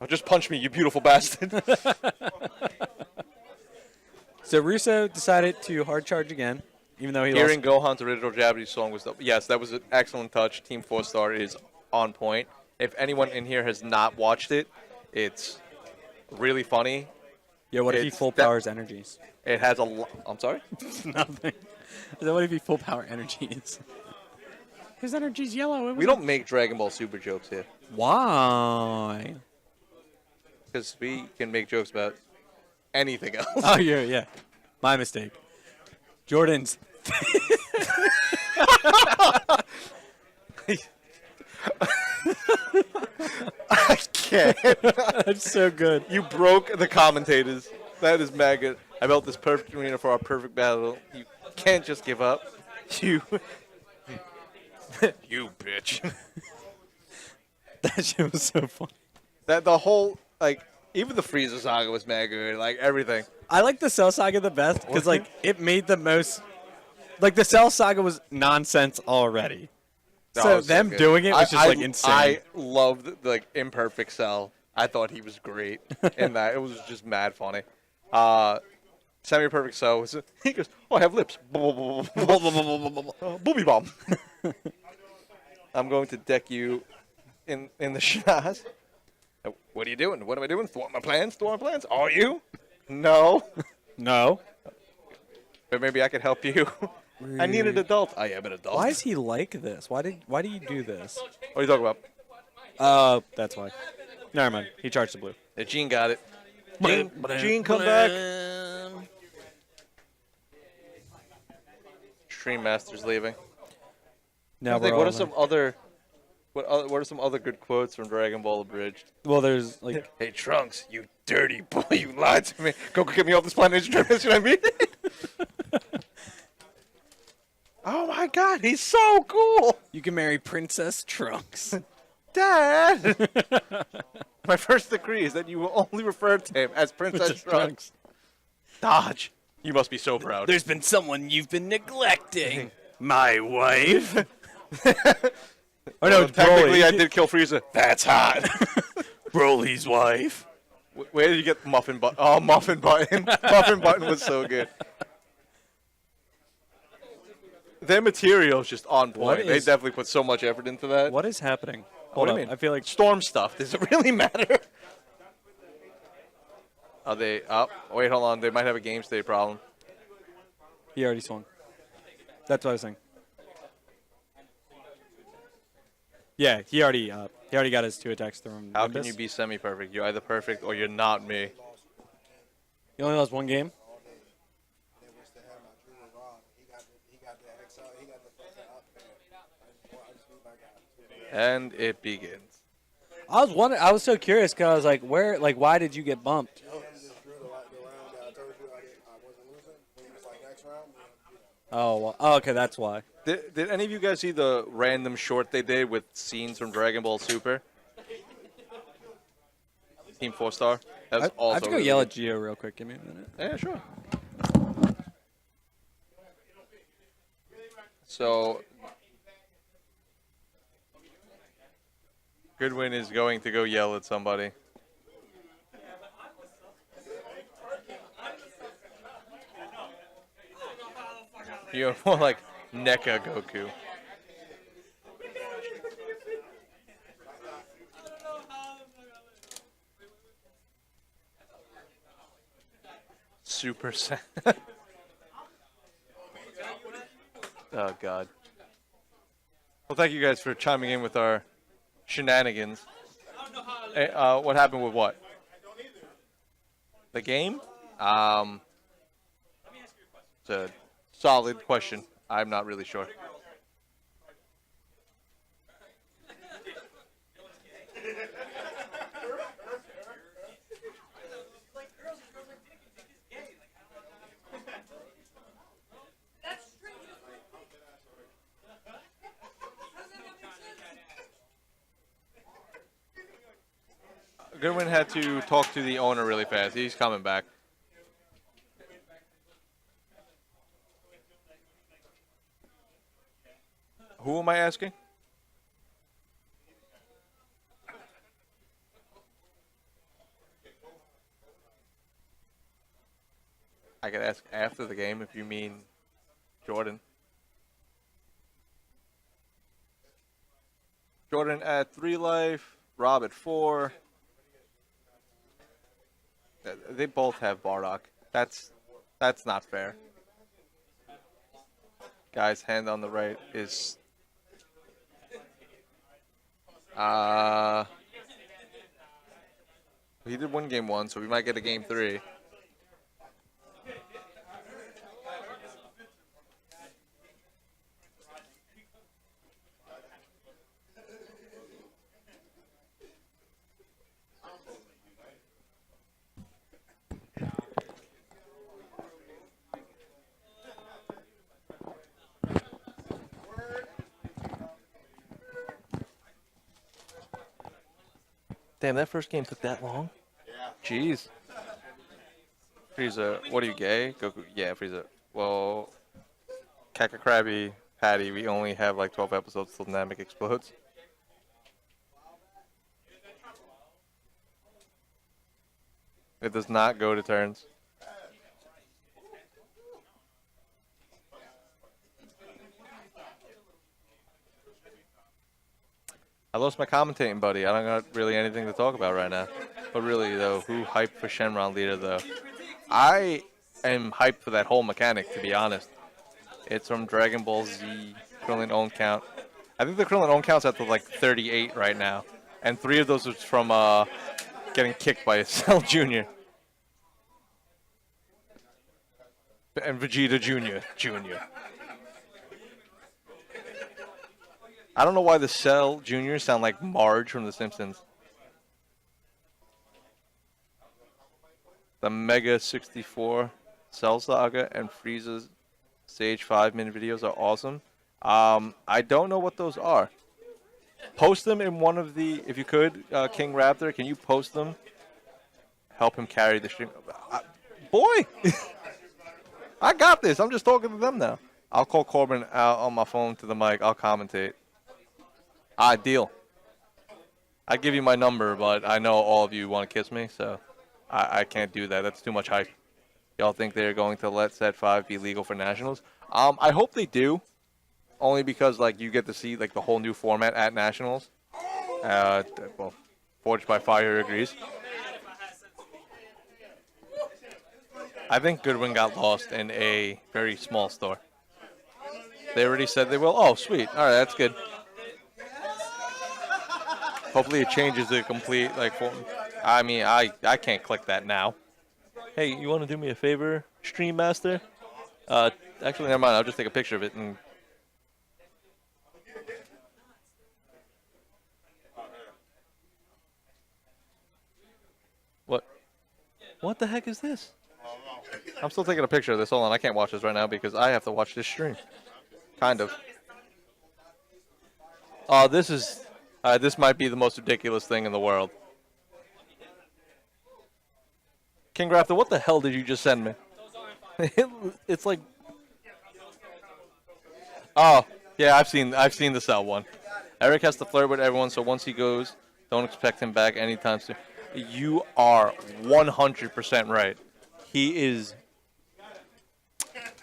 Oh, just punch me, you beautiful bastard. So Russo decided to hard charge again, even though he Hearing Gohan's original Japanese song was yes, that was an excellent touch. Team 4-star is on point. If anyone in here has not watched it, it's really funny. Yeah, what if he it's full that- powers energies? It has I'm sorry? Nothing. So what if he full power energies? His energy's yellow. We don't make Dragon Ball Super jokes here. Why? Because we can make jokes about anything else. Oh, yeah. My mistake. Jordan's. I can't. That's so good. You broke the commentators. That is mad good. I built this perfect arena for our perfect battle. You can't just give up. You. You bitch. That shit was so funny. That the whole even the Frieza saga was mad good. Like everything. I like the Cell Saga the best because it made the most. Like the Cell Saga was nonsense already. That So was them good. doing it was just insane. I loved Imperfect Cell. I thought he was great in that. It was just mad funny. Semi-perfect Cell was. He goes, "Oh, I have lips." Booby bomb. I'm going to deck you in the shot. What are you doing? What am I doing? Thwart my plans? Thwart my plans? Are you? No. No. But maybe I could help you. I need an adult. I am an adult. Why is he like this? Why do you do this? What are you talking about? That's why. Never mind. He charged the blue. Yeah, Gene got it. Gene, come back. Stream Master's leaving. Now I think, we're what all are some other good quotes from Dragon Ball Abridged? Well, there's like. Hey Trunks, you dirty boy, you lied to me. Go get me off this planet. You know what I mean? Oh my God, he's so cool, You can marry Princess Trunks. Dad. My first decree is that you will only refer to him as Princess Trunks. Dodge. You must be so proud. There's been someone you've been neglecting. My wife. No, technically, I did kill Frieza. That's hot. Broly's wife. Where did you get Muffin Button? Oh, Muffin Button. Muffin Button was so good. Their material is just on point. They definitely put so much effort into that. What is happening? What do you mean? I feel like Storm stuff. Does it really matter? Are they up? Oh, wait, hold on. They might have a game state problem. He already swung. That's what I was saying. Yeah, he already got his 2 attacks through him. How can you be semi-perfect? You're either perfect or you're not me. He only lost 1 game? And it begins. I was wondering. I was so curious because I was like, why did you get bumped? Oh, well, okay, that's why. Did any of you guys see the random short they did with scenes from Dragon Ball Super? Team 4-star? That was also I have to go really yell good. at Gio real quick. Give me a minute. Yeah, sure. So, Goodwin is going to go yell at somebody. You're more like NECA Goku. Super Saiyan. Oh, God. Well, thank you guys for chiming in with our shenanigans. Hey, what happened with what? The game? It's a solid question. I'm not really sure. Goodwin had to talk to the owner really fast. He's coming back. Who am I asking? I could ask after the game if you mean Jordan. Jordan at 3 life, Rob at 4. They both have Bardock. That's not fair. Guy's hand on the right is he did win game 1, so we might get a game 3. Damn, that first game took that long? Yeah. Jeez. Frieza, what are you, gay? Goku, yeah, Frieza. Well, Kakakrabby, Patty, we only have like 12 episodes till Namek explodes. It does not go to turns. I lost my commentating buddy. I don't got really anything to talk about right now. But really, though, who hyped for Shenron leader, though? I am hyped for that whole mechanic, to be honest. It's from Dragon Ball Z, Krillin own count. I think the Krillin own count's at the, like, 38 right now. And 3 of those was from getting kicked by Cell Jr. And Vegeta Jr. I don't know why the Cell Juniors sound like Marge from The Simpsons. The Mega 64 Cell Saga and Frieza's Stage 5-minute videos are awesome. I don't know what those are. Post them in one of the, if you could, King Raptor, can you post them? Help him carry the stream. Boy, I got this. I'm just talking to them now. I'll call Corbin out on my phone to the mic. I'll commentate. Deal. I give you my number, but I know all of you want to kiss me, so I can't do that. That's too much hype. Y'all think they're going to let Set 5 be legal for nationals? I hope they do, only because like you get to see like the whole new format at nationals. Well, Forged by Fire agrees. I think Goodwin got lost in a very small store. They already said they will. Oh, sweet. All right, that's good. Hopefully it changes the complete, like, form. I mean, I can't click that now. Hey, you want to do me a favor, Stream Master? Actually, never mind. I'll just take a picture of it. And what? What the heck is this? I'm still taking a picture of this. Hold on. I can't watch this right now because I have to watch this stream. Kind of. This might be the most ridiculous thing in the world. King Raptor, what the hell did you just send me? It's like, oh yeah, I've seen the cell one. Eric has to flirt with everyone, so once he goes, don't expect him back anytime soon. You are 100% right. He's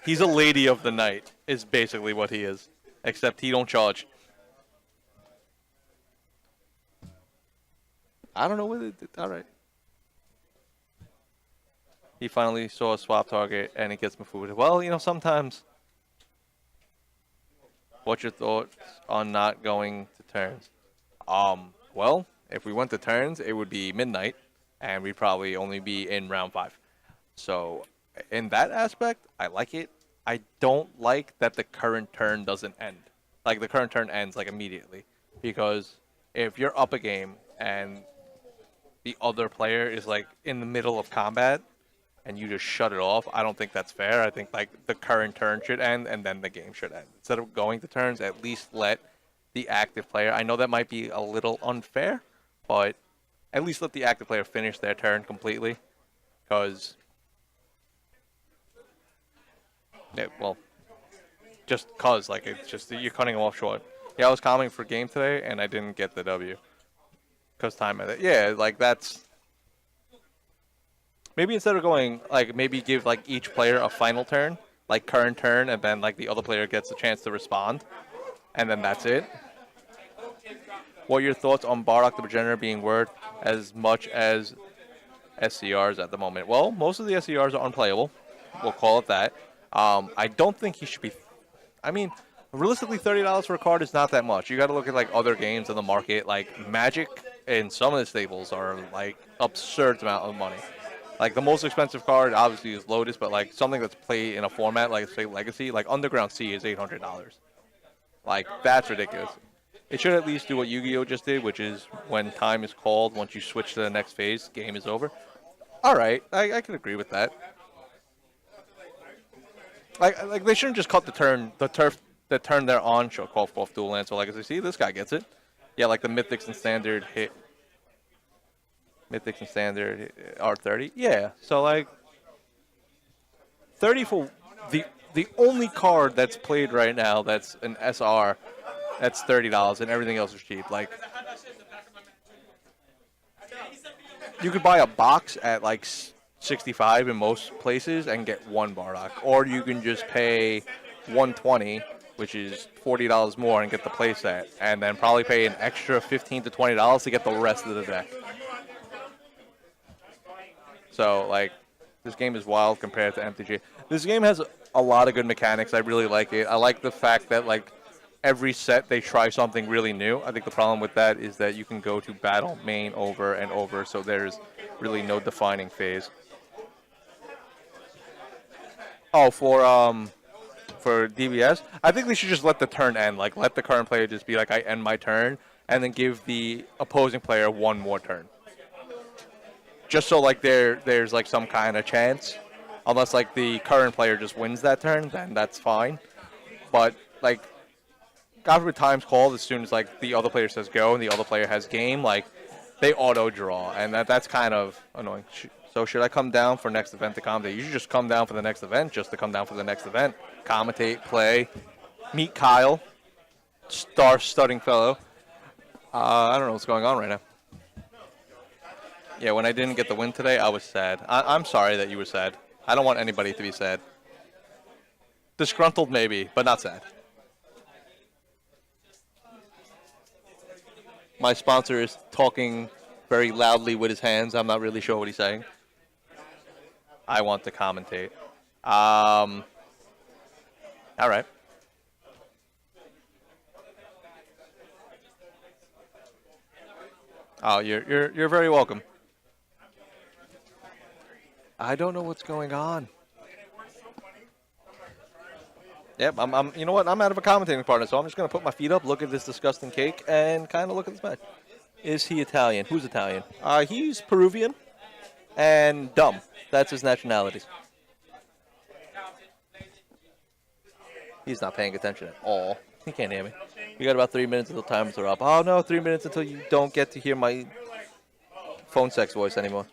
a lady of the night, is basically what he is. Except he don't charge. I don't know whether all right. He finally saw a swap target and he gets my food. Well, you know, sometimes. What's your thoughts on not going to turns? Well, if we went to turns, it would be midnight, and we'd probably only be in round 5. So, in that aspect, I like it. I don't like that the current turn doesn't end. Like, the current turn ends, like, immediately. Because if you're up a game and the other player is, like, in the middle of combat and you just shut it off, I don't think that's fair. I think, like, the current turn should end and then the game should end. Instead of going to turns, at least let the active player... I know that might be a little unfair, but at least let the active player finish their turn completely. Because... yeah, well, just cause, like, it's just, you're cutting them off short. Yeah, I was calming for game today, and I didn't get the W. Because time at it. Yeah, like, that's... maybe instead of going, like, maybe give, like, each player a final turn, like, current turn, and then, like, the other player gets a chance to respond. And then that's it. What are your thoughts on Bardock the Progenitor being worth as much as SCRs at the moment? Well, most of the SCRs are unplayable. We'll call it that. I don't think he should be... I mean, realistically, $30 for a card is not that much. You got to look at, like, other games in the market. Like, Magic and some of the staples are, like, absurd amount of money. Like, the most expensive card, obviously, is Lotus, but, like, something that's played in a format like, say, Legacy, like, Underground Sea is $800. Like, that's ridiculous. It should at least do what Yu-Gi-Oh! Just did, which is when time is called, once you switch to the next phase, game is over. All right, I can agree with that. Like they shouldn't just cut the turn they're on. Show call off dual lands or Legacy. See, this guy gets it. Yeah, like the Mythics and Standard hit. Mythics and Standard R30. Yeah, so like 30 for the only card that's played right now that's an SR, that's $30, and everything else is cheap. Like, you could buy a box at like 65 in most places and get one Bardock, or you can just pay 120, which is $40 more, and get the playset, and then probably pay an extra $15 to $20 to get the rest of the deck. So, like, this game is wild compared to MTG. This game has a lot of good mechanics. I really like it. I like the fact that, like, every set they try something really new. I think the problem with that is that you can go to battle main over and over, so there's really no defining phase. Oh, for DBS, I think they should just let the turn end. Like, let the current player just be like, I end my turn, and then give the opposing player one more turn. Just so, like, there's like some kind of chance. Unless, like, the current player just wins that turn, then that's fine. But, like, God forbid time's called as soon as like the other player says go and the other player has game, like they auto draw, and that's kind of annoying. So should I come down for next event to commentate? You should just come down for the next event, just to come down for the next event, commentate, play, meet Kyle, star-studding fellow. I don't know what's going on right now. Yeah, when I didn't get the win today, I was sad. I'm sorry that you were sad. I don't want anybody to be sad. Disgruntled maybe, but not sad. My sponsor is talking very loudly with his hands. I'm not really sure what he's saying. I want to commentate. All right. Oh, you're very welcome. I don't know what's going on. Yep, I'm. You know what? I'm out of a commentating partner, so I'm just gonna put my feet up, look at this disgusting cake, and kind of look at this match. Is he Italian? Who's Italian? He's Peruvian, and dumb. That's his nationality. He's not paying attention at all. He can't hear me. We got about 3 minutes until timers are up. Oh no, 3 minutes until you don't get to hear my phone sex voice anymore.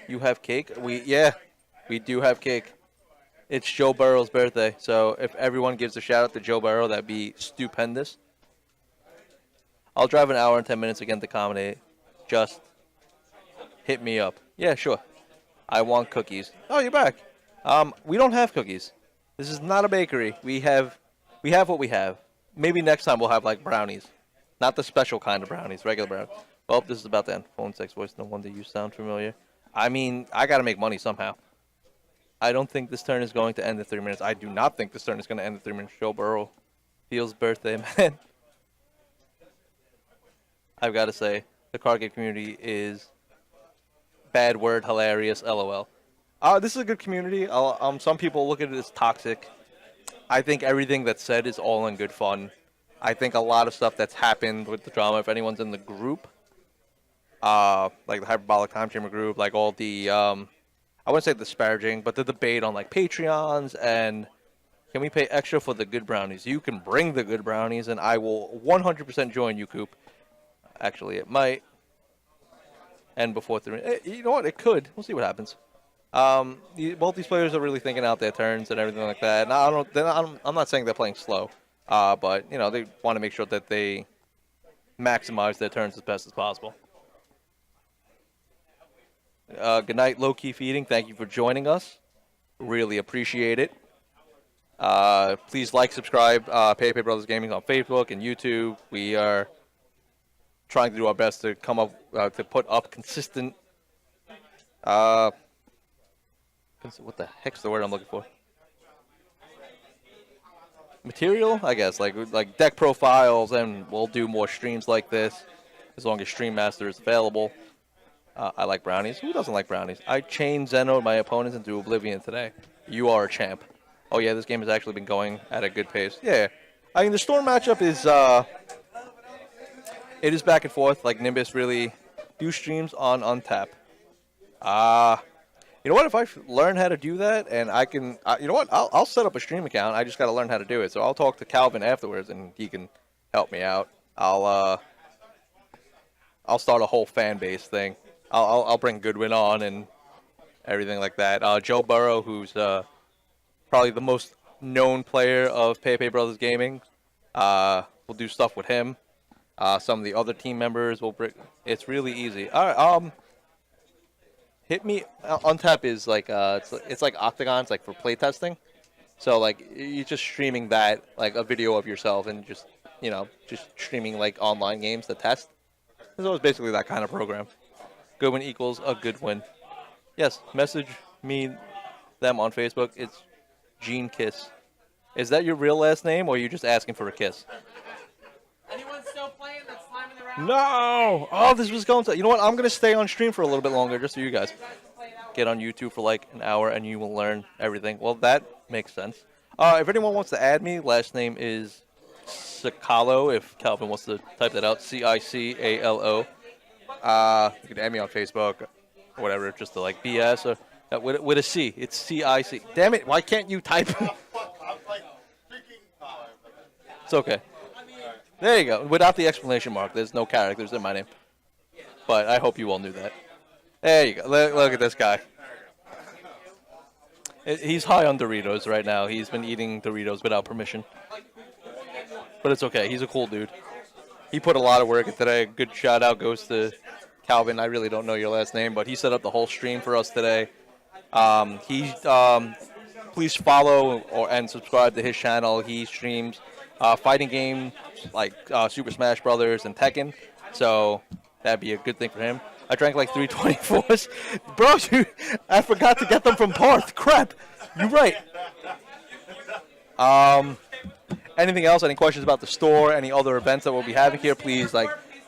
You have cake? We do have cake. It's Joe Burrow's birthday, so if everyone gives a shout out to Joe Burrow, that'd be stupendous. I'll drive an hour and 10 minutes again to commentate. Just hit me up. Yeah, sure. I want cookies. Oh, you're back. We don't have cookies. This is not a bakery. We have what we have. Maybe next time we'll have like brownies, not the special kind of brownies, regular brownies. Well, this is about to end. Phone sex voice. No wonder you sound familiar. I mean, I gotta make money somehow. I don't think this turn is going to end in 3 minutes. I do not think this turn is going to end in 3 minutes. Joe Burrow, Fields' birthday, man. I've got to say, the card game community is bad word, hilarious, LOL. This is a good community. Some people look at it as toxic. I think everything that's said is all in good fun. I think a lot of stuff that's happened with the drama, if anyone's in the group, like the Hyperbolic Time Chamber group, like all the, I wouldn't say disparaging, but the debate on like Patreons and can we pay extra for the good brownies? You can bring the good brownies, and I will 100% join you, Coop. Actually, it might end before 3 minutes. You know what? It could. We'll see what happens. Both these players are really thinking out their turns and everything like that. And I'm not saying they're playing slow, but you know they want to make sure that they maximize their turns as best as possible. Good night, Low Key Feeding. Thank you for joining us. Really appreciate it. Please like, subscribe, Paipay Brothers Gaming on Facebook and YouTube. We are trying to do our best to come up to put up consistent. What the heck's the word I'm looking for? Material, I guess, like deck profiles, and we'll do more streams like this as long as Stream Master is available. I like brownies. Who doesn't like brownies? I chained Zeno, my opponents, into oblivion today. You are a champ. Oh yeah, this game has actually been going at a good pace. Yeah, I mean the Storm matchup is it is back and forth. Like Nimbus really do streams on Untap. You know what? If I learn how to do that, and I can, you know what? I'll set up a stream account. I just got to learn how to do it. So I'll talk to Calvin afterwards, and he can help me out. I'll start a whole fan base thing. I'll bring Goodwin on and everything like that. Joe Burrow, who's probably the most known player of Paipay Brothers Gaming, we'll do stuff with him. Some of the other team members will bring. It's really easy. All right. Hit me. Untap is like it's like Octagon. It's like for playtesting. So like you're just streaming that, like a video of yourself, and just just streaming like online games to test. So it's basically that kind of program. Good win equals a good win. Yes, message me them on Facebook. It's Gene Kiss. Is that your real last name, or are you just asking for a kiss? Anyone still playing that's climbing the round? No! Oh, this was going to... You know what? I'm going to stay on stream for a little bit longer, just so you guys get on YouTube for like an hour, and you will learn everything. Well, that makes sense. If anyone wants to add me, last name is Cicalo, if Calvin wants to type that out. Cicalo. You can add me on Facebook, or whatever, just to like BS, or with a C. It's CIC. Damn it, why can't you type? It's okay. There you go. Without the exclamation mark, there's no characters in my name. But I hope you all knew that. There you go. Look at this guy. He's high on Doritos right now. He's been eating Doritos without permission. But it's okay. He's a cool dude. He put a lot of work in today. Good shout out goes to Calvin. I really don't know your last name, but he set up the whole stream for us today. Please follow and subscribe to his channel. He streams fighting games like Super Smash Brothers and Tekken. So that'd be a good thing for him. I drank like 324s. Bro, I forgot to get them from Parth. Crap. You're right. Anything else? Any questions about the store? Any other events that we'll be having here? Please,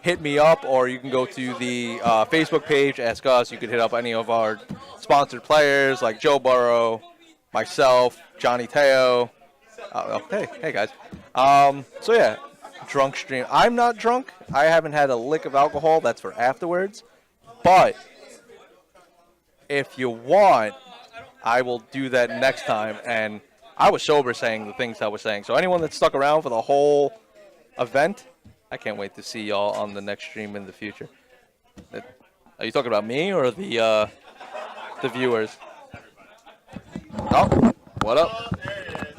hit me up, or you can go to the Facebook page, ask us. You could hit up any of our sponsored players like Joe Burrow, myself, Johnny Teo. Hey guys. So yeah, drunk stream. I'm not drunk. I haven't had a lick of alcohol. That's for afterwards. But if you want, I will do that next time. And I was sober saying the things I was saying. So anyone that stuck around for the whole event, I can't wait to see y'all on the next stream in the future. Are you talking about me or the viewers? Oh, what up?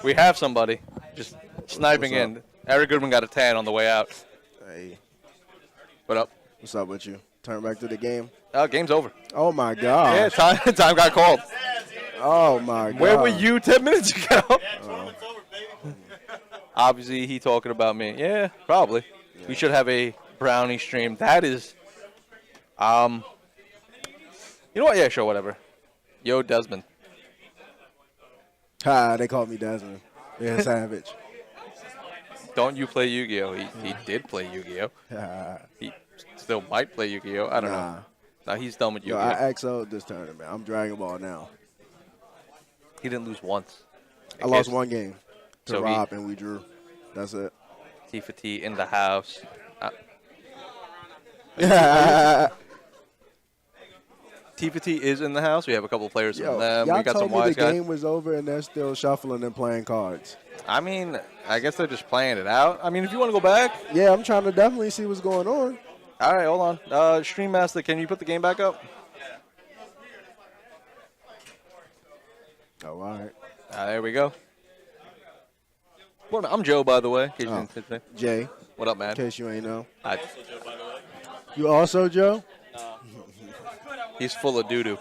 We have somebody just sniping in. Eric Goodman got a tan on the way out. Hey. What up? What's up with you? Turn back to the game? Game's over. Oh, my God. Yeah, time got called. Oh, my God. Where were you 10 minutes ago? Obviously, he talking about me. Yeah, probably. Yeah. We should have a brownie stream. That is, you know what? Yeah, sure, whatever. Yo, Desmond. Ha, they called me Desmond. Yeah, savage. Don't you play Yu-Gi-Oh? He did play Yu-Gi-Oh. He still might play Yu-Gi-Oh. I don't know. No, he's done with Yu-Gi-Oh. I XO'd this tournament. I'm Dragon Ball now. He didn't lose once. I lost one game to So Rob, and we drew. That's it. T for T in the house. T for T is in the house. We have a couple of players from them. Y'all We got some told me wise the guys. game was over, and they're still shuffling and playing cards. I mean, I guess they're just playing it out. I mean, if you want to go back. Yeah, I'm trying to definitely see what's going on. All right, hold on. Stream Master, can you put the game back up? Oh, all right. There we go. Well, I'm Joe, by the way. In case you didn't say. Jay. What up, man? In case you ain't know. You You also Joe? He's full of doo-doo.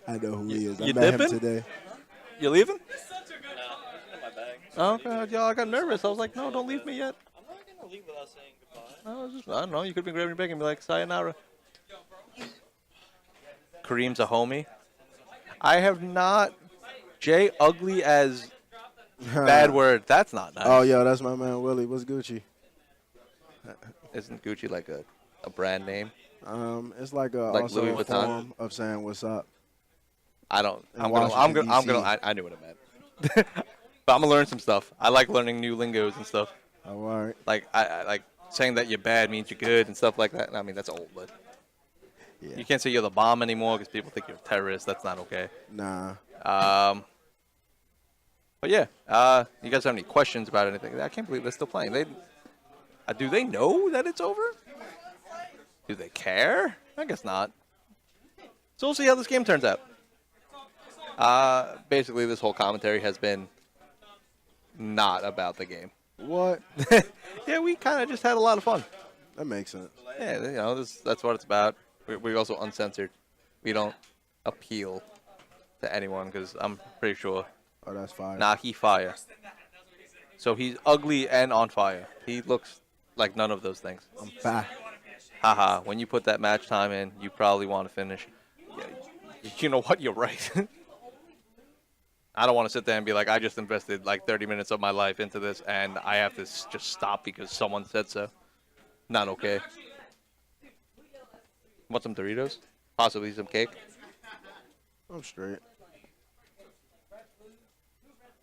I know who he is. I You met him dipping? today. You leaving? in my bag. Oh, okay. Yeah, I got nervous. I was like, no, don't leave me yet. I'm not gonna leave without saying goodbye. I don't know. You could be grabbing your bag and be like, sayonara. Kareem's a homie. I have not. Jay, ugly as bad word. That's not nice. Oh, yo, that's my man Willie. What's Gucci? Isn't Gucci like a brand name? It's like also Louis a Vuitton? form of saying what's up. I don't. In I'm Washington, gonna. I knew what it meant. But I'm gonna learn some stuff. I like learning new lingos and stuff. Oh, all right. Like I like saying that you're bad means you're good and stuff like that. I mean that's old, but Yeah. you can't say you're the bomb anymore because people think you're a terrorist. That's not okay. Nah. But yeah, you guys have any questions about anything? I can't believe they're still playing. Do they know that it's over? Do they care? I guess not. So we'll see how this game turns out. Basically, this whole commentary has been not about the game. What? Yeah, we kind of just had a lot of fun. That makes sense. Yeah, you know, that's what it's about. We're also uncensored. We don't appeal to anyone because I'm pretty sure. Oh, that's fire. Nah, he fire. So he's ugly and on fire. He looks like none of those things. I'm fire. Haha, when you put that match time in, you probably want to finish. Yeah, you know what? You're right. I don't want to sit there and be like, I just invested like 30 minutes of my life into this, and I have to just stop because someone said so. Not okay. Want some Doritos? Possibly some cake? I'm straight.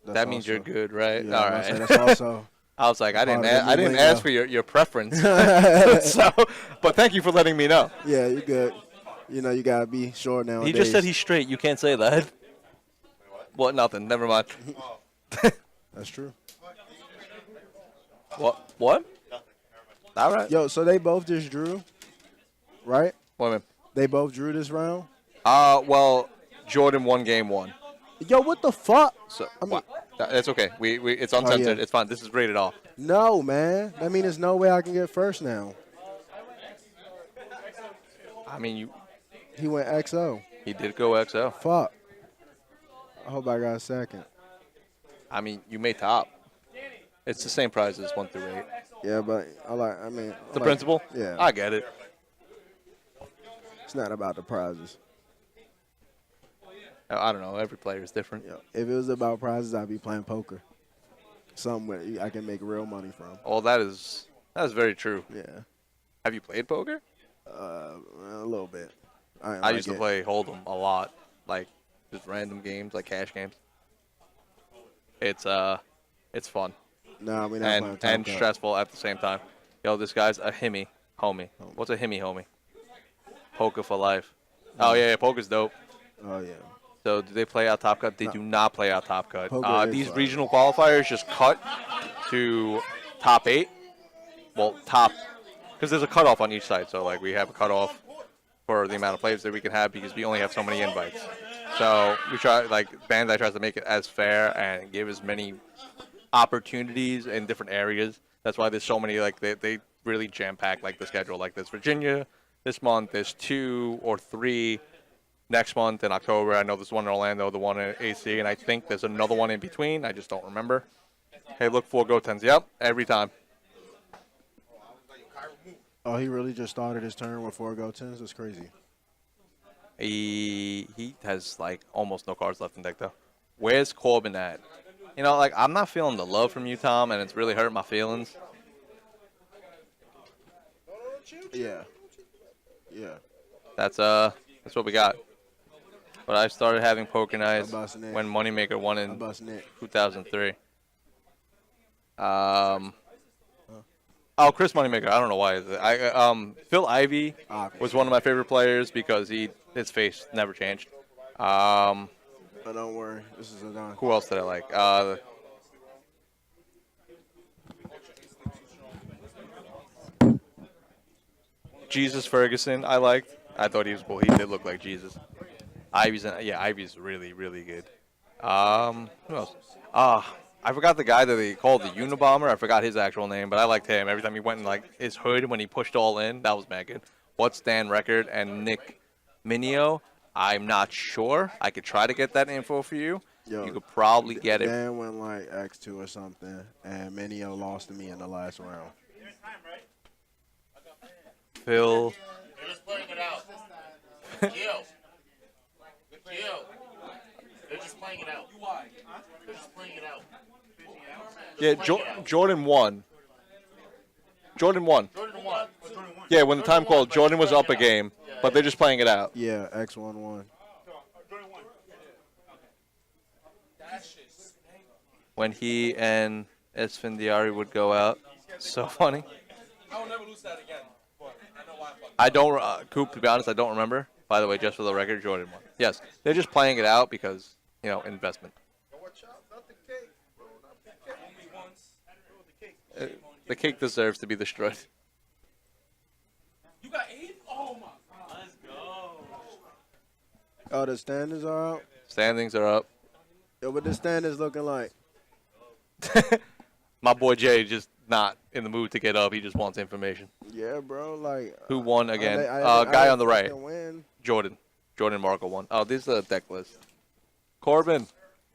That means you're good, right? Yeah, All I'm right. saying that's also. I was like, I didn't part of the ask lingo. for your preference. So, but thank you for letting me know. Yeah, you're good. You know, you gotta be sure nowadays. He just said he's straight. You can't say that. What? Nothing. Never mind. That's true. What? What? All right. Yo, so they both just drew, right? Wait a minute. They both drew this round. Well, Jordan won game 1. Yo, what the fuck? So I mean, wow. It's okay. It's uncensored. yeah. It's fine. This is rated R. no, man. That means there's no way I can get first now. I mean, He went XO. he did go XL. Fuck. I hope I got second. I mean, you made top. It's the same prize as 1 through 8. Yeah, but The principle? Yeah. I get it. It's not about the prizes. I don't know. Every player is different. Yo, if it was about prizes, I'd be playing poker. Something where I can make real money from. Well, that is very true. Yeah. Have you played poker? A little bit. I used to play Hold'em a lot, like just random games, like cash games. It's fun No, we're not playing and Top Gun. stressful at the same time. Yo, this guy's a homie. What's a homie? Poker for life. Oh yeah, poker's dope. Oh yeah. So do they play out Top Cut? They do not play out Top Cut. Poker is These fun. regional qualifiers just cut to top 8. Well, because there's a cutoff on each side. So like we have a cutoff for the amount of players that we can have because we only have so many invites. So we try, like Bandai tries to make it as fair and give as many opportunities in different areas. That's why there's so many, like they really jam pack like the schedule. Like there's Virginia this month, there's 2 or 3 next month in October. I know there's one in Orlando, the one in AC, and I think there's another one in between. I just don't remember. Hey, look, 4 Go-10s. Yep, every time. Oh, he really just started his turn with 4 Go-10s? That's crazy. He has like almost no cards left in deck though. Where's Corbin at? You know, like I'm not feeling the love from you, Tom, and it's really hurting my feelings. Yeah. Yeah. That's what we got. But I started having poker nights I'm busting it. when Moneymaker won I'm in busting it. 2003. Oh, Chris Moneymaker. I don't know why. Phil Ivey was one of my favorite players because his face never changed. But don't worry. This is a done. Who else did I like? Jesus Ferguson, I liked. I thought he was cool. He did look like Jesus. Ivy's really, really good. Who else? I forgot the guy that they called the Unabomber. I forgot his actual name, but I liked him. Every time he went in like his hood when he pushed all in, that was mad good. What's Dan Record and Nick Minio? I'm not sure. I could try to get that info for you. Yo, You could probably get it. Dan went like X2 or something, and Minio lost to me in the last round. Phil. They're just playing it out. Gio. They're just playing it out. They're just playing it out. Yeah, Jordan won. Jordan won. Jordan won. Yeah, when the time called, Jordan was up a game, but they're just playing it out. Yeah, X1-1. When he and Esfandiari would go out. So funny. I will never lose that again. But I know why. I don't, Coop, to be honest, I don't remember. By the way, just for the record, Jordan won. Yes, they're just playing it out because, investment. The cake deserves to be destroyed. You got 8? Oh my God. Let's go. Oh, the standards are out? Standings are up. Yo, what the standards looking like? My boy Jay just not in the mood to get up. He just wants information. Yeah, bro. Like, Who won again? I Guy on the right. fucking win. Jordan Markle won. Oh, this is a deck list. Corbin,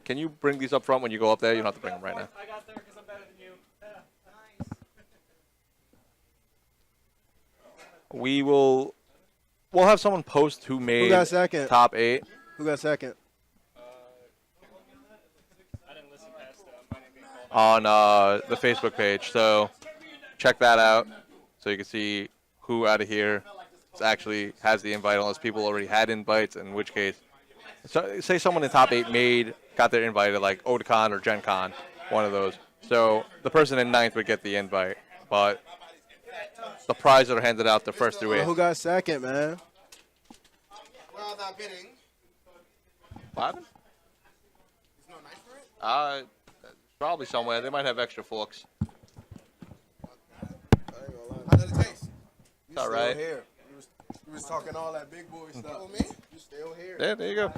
can you bring these up front when you go up there? You don't have to bring them right now. I got there because I'm better than you. We'll have someone post who made Who got second? top 8 Who got second? I didn't listen past money being called. on the Facebook page. So check that out so you can see who out of here actually has the invite, unless people already had invites, in which case, so, say someone in top 8 got their invite at like Otakon or Gen Con, one of those. So the person in 9th would get the invite, but the prizes are handed out the first through 8th. Who got second, man? Well, not bidding. What happened? There's no knife for it? Probably somewhere. They might have extra forks. It's all right. Here. You was talking all that big boy stuff. Oh, me? You still here? Yeah, there you go.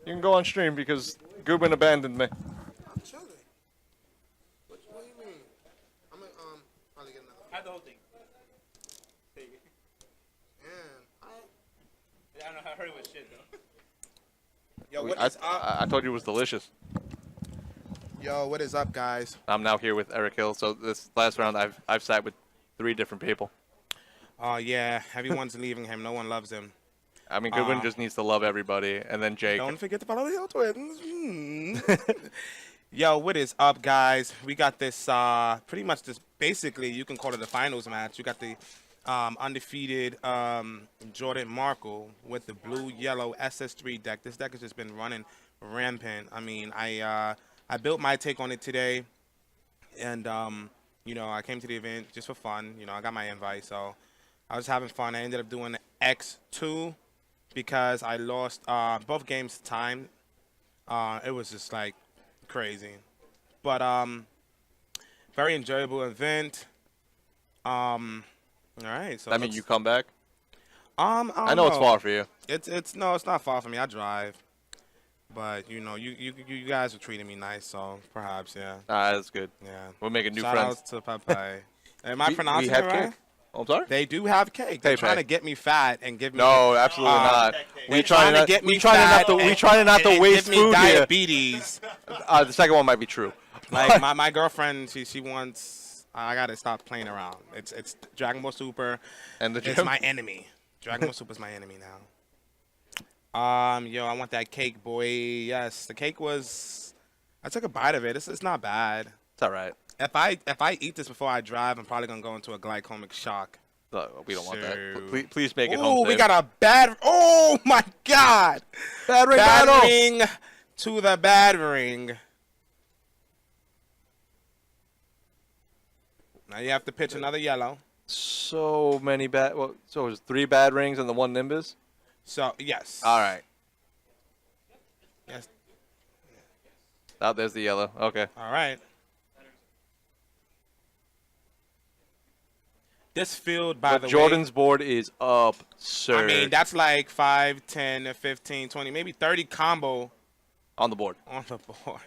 You can go on stream because Goobin abandoned me. I'm chilling. What do you mean? I'm gonna probably get another. Have the whole thing. Man, I don't know how I heard it was shit though. yo, what is up? I told you it was delicious. Yo, what is up, guys? I'm now here with Eric Hill. So this last round, I've sat with 3 different people. Oh yeah, everyone's leaving him. No one loves him. I mean, Goobin just needs to love everybody, and then Jake. Don't forget to follow the Hill Twins. Yo, what is up, guys? We got this pretty much this. Basically, you can call it a finals match. You got the undefeated Jordan Markle with the blue-yellow SS3 deck. This deck has just been running rampant. I mean, I built my take on it today, and you know, I came to the event just for fun. You know, I got my invite, so I was having fun. I ended up doing X2 because I lost both games time. It was just like crazy, but very enjoyable event. All right, so I mean, you come back. I I know it's far for you. It's not far from me. I drive, but you know, you guys are treating me nice, so perhaps yeah. That's good. Yeah. We're making new Shout friends. out to Paipay. Am I We pronouncing have it right? cake. Oh, I'm sorry. They do have cake. They're Paipay. trying to get me fat and give me. No, absolutely not. They're trying to get me fat. We trying not to and waste give me food here. diabetes. The second one might be true. Like my girlfriend, she wants. I gotta stop playing around. It's Dragon Ball Super. And the It's gym. my enemy. Dragon Ball Super is my enemy now. Yo, I want that cake, boy. Yes, the cake was. I took a bite of it. It's not bad. It's all right. If I eat this before I drive, I'm probably gonna go into a glycemic shock. We don't want that. So- Please make it home Ooh, we safe. got a bad. Oh my God! bad ring Bad battle. ring to the bad ring. Now you have to pitch another yellow. So many bad. Well, so it was 3 bad rings and the 1 Nimbus. So yes. All right. Yes. Oh, there's the yellow. Okay. All right. This field, by the Jordan's board is absurd. way, I mean, that's like 5, 10, 15, 20, maybe 30 combo on the board. on the board.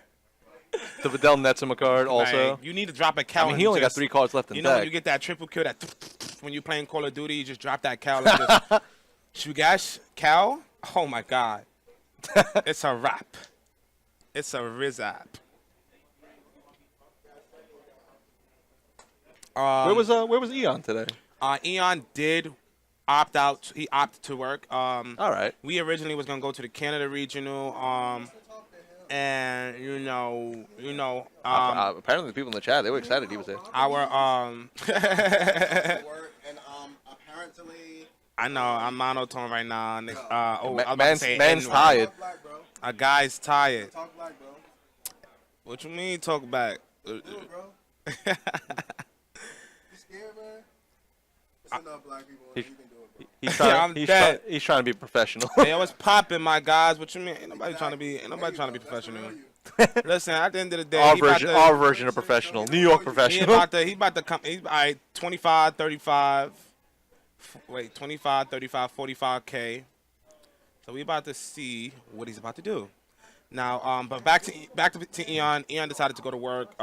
The Vidal Netsuma card also. Like, you need to drop a cow. I mean, he only got 3 cards left in You deck. know when you get that triple kill, that when you're playing Call of Duty, you just drop that cow. Like Shugash cow? Oh my God. It's a wrap. It's a rizap. Where was Eon today? Eon did opt out. He opted to work. All right. We originally was gonna go to the Canada regional. And Apparently the people in the chat, they were excited he was there. our Work and apparently. I know I'm monotone right now. I was about to Man's say tired. Talk black, bro. A guy's tired. Talk black, bro. What you mean talk back? Do it, bro. You scared, man? There's enough black people in here. You can do it, bro. He's trying. I'm dead. He's trying to be professional. Hey, what's popping, my guys? What you mean? Ain't nobody trying to be professional. Listen, at the end of the day, our version of professional. New York he professional. about to come. He's all right, 25, 35. Wait, 25, 35, 45K. So we about to see what he's about to do. Now, but back to Eon. Eon decided to go to work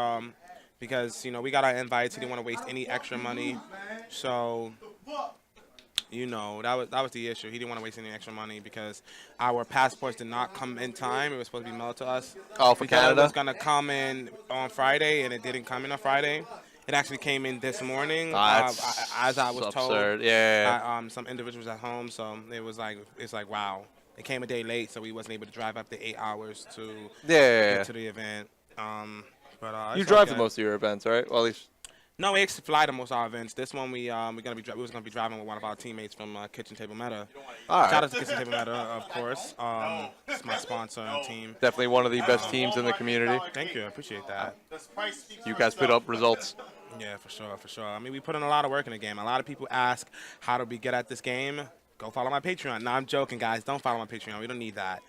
because we got our invites. He didn't want to waste any extra money. So that was the issue. He didn't want to waste any extra money because our passports did not come in time. It was supposed to be mailed to us. Oh, for Canada? It was gonna come in on Friday, and it didn't come in on Friday. It actually came in this morning, as I was absurd. told. Yeah. By, some individuals at home, so it's like wow. It came a day late, so we wasn't able to drive up to 8 hours to get to the event. But you drive to most of your events, right? Well, at least. No, we actually fly to most of our events. This one we was gonna be driving with one of our teammates from Kitchen Table Meta. All right. Shout out to Kitchen Table Meta, of course. It's my sponsor and team. Definitely one of the best teams in the community. Thank you, I appreciate that. You guys put up results. Yeah, for sure. I mean, we put in a lot of work in the game. A lot of people ask, how do we get at this game? Go follow my Patreon. No, I'm joking, guys. Don't follow my Patreon. We don't need that.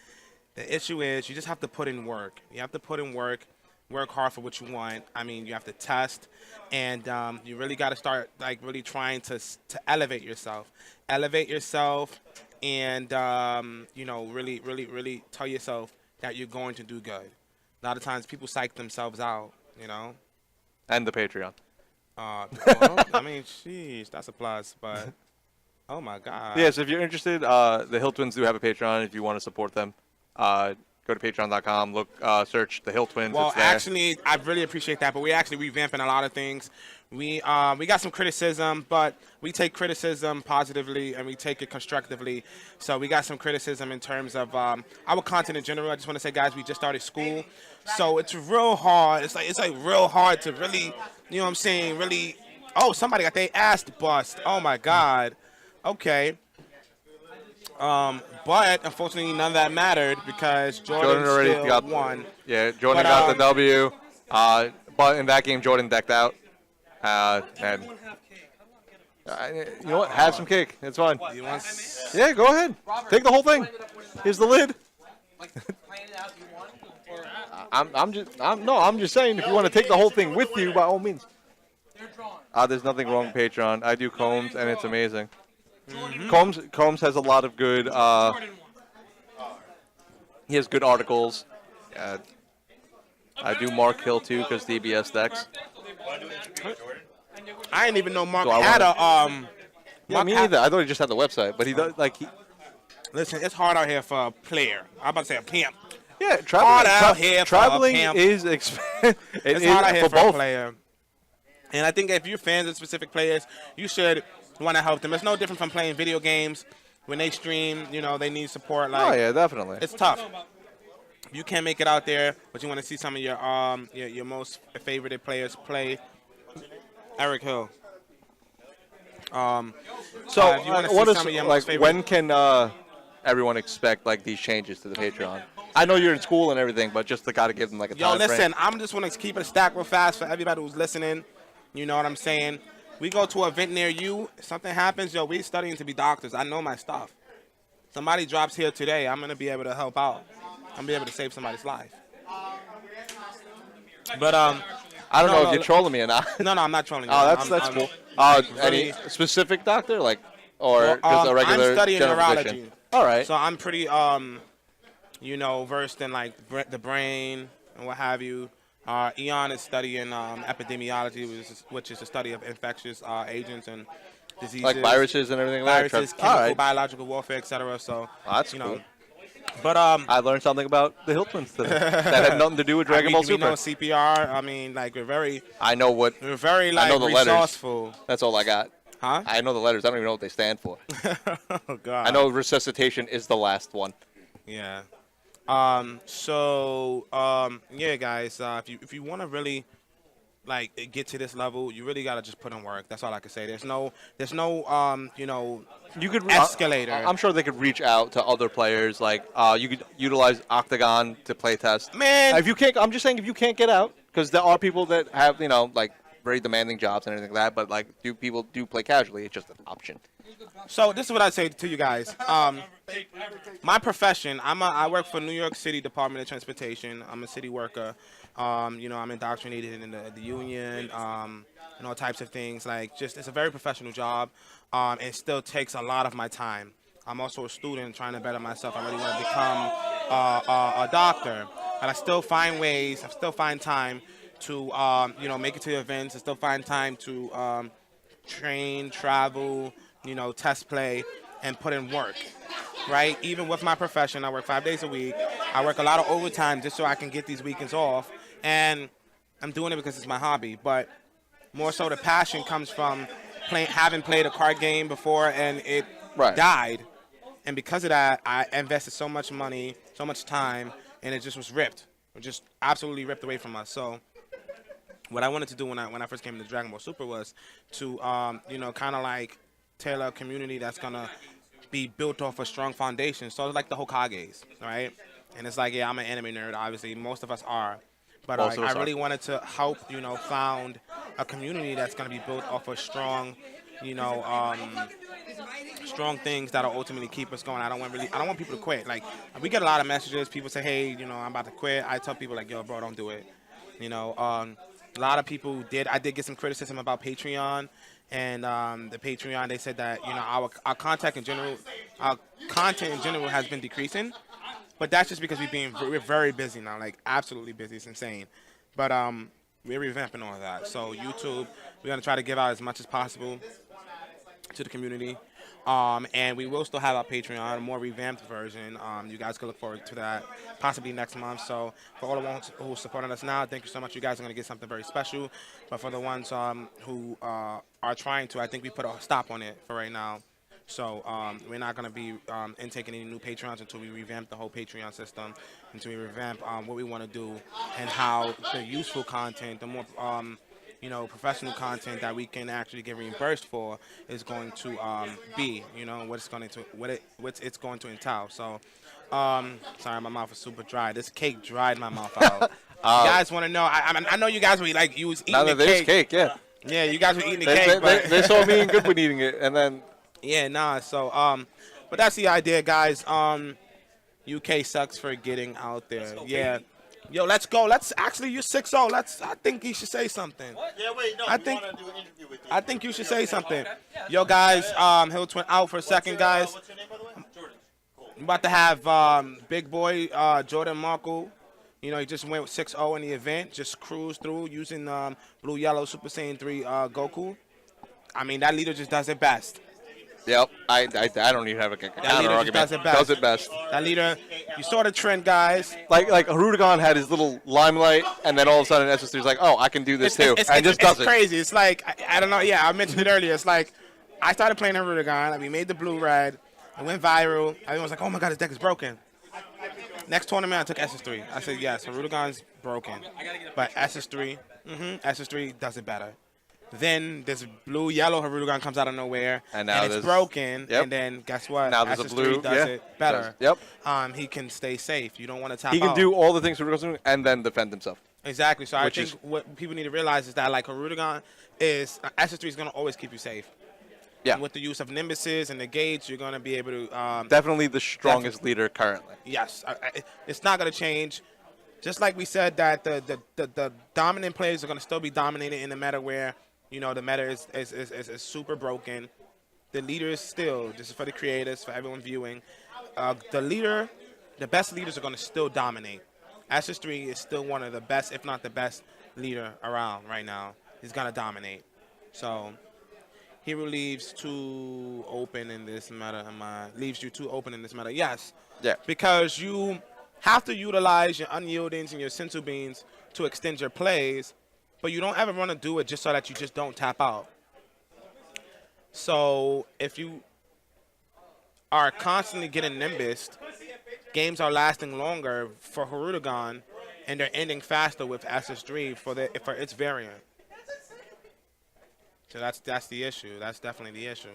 The issue is you just have to put in work. You have to put in work. work hard for what you want. I mean, you have to test, and you really got to start like really trying to elevate yourself, and really tell yourself that you're going to do good. A lot of times people psych themselves out, And the Patreon. Well, I mean, sheesh, that's a plus, but oh my God. Yes, if you're interested, the Hill Twins do have a Patreon. If you want to support them, go to patreon.com. Look, search the Hill Twins. Well, it's there. actually, I really appreciate that, but we're actually revamping a lot of things. We got some criticism, but we take criticism positively and we take it constructively. So we got some criticism in terms of our content in general. I just want to say, guys, we just started school, so it's real hard. It's like real hard to really, you know what I'm saying? Really. Oh, somebody got their ass bust. Oh my God. Okay. But unfortunately, none of that mattered because Jordan already still won. Yeah, Jordan But, got the W. But in that game, Jordan decked out. And you know what? Have some cake. It's fine. You want Yeah, go ahead. Take the whole thing. Here's the lid. Like, playing it out, you won? Or I'm just saying, if you want to take the whole thing with you, by all means. they're drawn. There's nothing wrong with Patreon. I do Combs, and it's amazing. Combs has a lot of good. Jordan won. He has good articles. I do Markle too, because DBS decks. I didn't even know Mark So I had a Yeah, Mark me had- neither. I thought he just had the website, but he does Listen, it's hard out here for a player. I'm about to say a pimp. Yeah, Hard out here for a traveling pimp. is expensive. It's hard out here for a player. And I think if you're fans of specific players, you should want to help them. It's no different from playing video games. When they stream, they need support. Like, Oh yeah, definitely. it's tough. You can't make it out there, but you want to see some of your most favorited players play. Eric Hill. So if you wanna see what is some of your like? most favorite- When can everyone expect like these changes to the Patreon? I know you're in school and everything, but just to gotta give them like a Yo, time listen, frame. I'm just want to keep it a stack real fast for everybody who's listening. You know what I'm saying? We go to an event near you, something happens, yo, we studying to be doctors. I know my stuff. Somebody drops here today, I'm going to be able to help out. I'm going to be able to save somebody's life. But, I don't know no, if you're trolling me or not. no, I'm not trolling you. Oh, that's I'm cool. really- Any specific doctor, like, or Well, just a regular I'm studying general neurology. physician? All right. So I'm pretty, versed in, like, the brain and what have you. Eon is studying epidemiology, which is the study of infectious agents and diseases. Like viruses and everything like that? Viruses, All chemical, right. biological warfare, etc. So, That's you cool. know. But I learned something about the Hill Twins today that had nothing to do with Dragon Ball we Super. know CPR. I mean, like we're very I know what. like I know the letters. resourceful. That's all I got. Huh? I know the letters. I don't even know what they stand for. Oh God. I know resuscitation is the last one. Yeah. Yeah, guys. If you want to really like get to this level, you really gotta just put in work. That's all I can say. There's no You could escalator. I'm sure they could reach out to other players. Like you could utilize Octagon to play test. Man. If you can't, I'm just saying if you can't get out, because there are people that have like very demanding jobs and everything like that. But like, people play casually. It's just an option. So this is what I say to you guys. My profession, I work for New York City Department of Transportation. I'm a city worker. I'm indoctrinated in the union, and all types of things. Like, it's a very professional job, and still takes a lot of my time. I'm also a student trying to better myself. I really want to become a doctor, and I still find ways. I still find time to make it to events. I still find time to train, travel, test play, and put in work, right? Even with my profession, I work 5 days a week. I work a lot of overtime just so I can get these weekends off, and I'm doing it because it's my hobby. But more so, the passion comes from having played a card game before, and it died. And because of that, I invested so much money, so much time, and it just was ripped. It just absolutely ripped away from us. So what I wanted to do when I first came to Dragon Ball Super was to, kind of like tailor a community that's going to be built off a strong foundation. So it's like the Hokages, right? And it's like, yeah, I'm an anime nerd, obviously. Most of us are. But I really wanted to help, found a community that's going to be built off of strong, strong things that'll ultimately keep us going. I don't want people to quit. Like, we get a lot of messages. People say, hey, I'm about to quit. I tell people, like, yo, bro, don't do it. You know, a lot of people did. I did get some criticism about Patreon, and the Patreon. They said that our content in general, has been decreasing, but that's just because we're very busy now, like absolutely busy. It's insane, but we're revamping all of that. So YouTube, we're gonna try to give out as much as possible to the community. And we will still have our Patreon, a more revamped version. You guys can look forward to that possibly next month. So for all the ones who are supporting us now, thank you so much. You guys are going to get something very special. But for the ones who are trying to, I think we put a stop on it for right now. So we're not going to be intaking any new Patreons until we revamp the whole Patreon system, until we revamp what we want to do and how the useful content, the more professional content that we can actually get reimbursed for is going to be, what it's going to entail. So, sorry, my mouth is super dry. This cake dried my mouth out. You guys want to know? I know you guys were like, you was eating the cake. Cake, yeah. Yeah, you guys were eating the cake. They saw me and Goodwin eating it, and then. Yeah, nah. So, but that's the idea, guys. UK sucks for getting out there. Yeah. Yo, let's go. You're 6-0. I think you should say something. What? Yeah, wait, no. I think you should say something. Yo, guys, Hill Twin out for a second, guys. What's your name, by the way? Jordan. Cool. I'm about to have big boy Jordan Markle. He just went 6-0 in the event. Just cruised through using Blue Yellow Super Saiyan 3 Goku. I mean, that leader just does it best. Yep, I don't even have a counter argument. Does it best. That leader, you saw the trend, guys. Like Harudagon had his little limelight, and then all of a sudden SS3 is like, oh, I can do this too, and just does it. It's crazy. It's like I don't know. Yeah, I mentioned it earlier. It's like I started playing Harudagon. We made the blue red. It went viral. Everyone was like, oh my god, his deck is broken. Next tournament, I took SS3. I said yes, Harudagon's broken, but SS3, SS3 does it better. Then this blue-yellow Harudagon comes out of nowhere, and it's broken. Yep. And then guess what? Now there's a blue. Does it better. Yep. He can stay safe. You don't want to tap out. He can do all the things Harudagon's doing and then defend himself. Exactly. So I think what people need to realize is that like Harudagon is SS3 is going to always keep you safe. Yeah. And with the use of Nimbuses and the Gates, you're going to be able to definitely the strongest leader currently. Yes. It's not going to change. Just like we said that the dominant players are going to still be dominated in the meta where. The meta is super broken. The leader is still, this is for the creators, for everyone viewing. The best leaders are going to still dominate. SS3 is still one of the best, if not the best leader around right now. He's going to dominate. So, Hero leaves too open in this meta. Leaves you too open in this meta. Yes. Yeah. Because you have to utilize your unyieldings and your sensu beans to extend your plays. But you don't ever want to do it just so that you just don't tap out. So if you are constantly getting Nimbused, games are lasting longer for Harudagon, and they're ending faster with SS3 for its variant. So that's the issue. That's definitely the issue.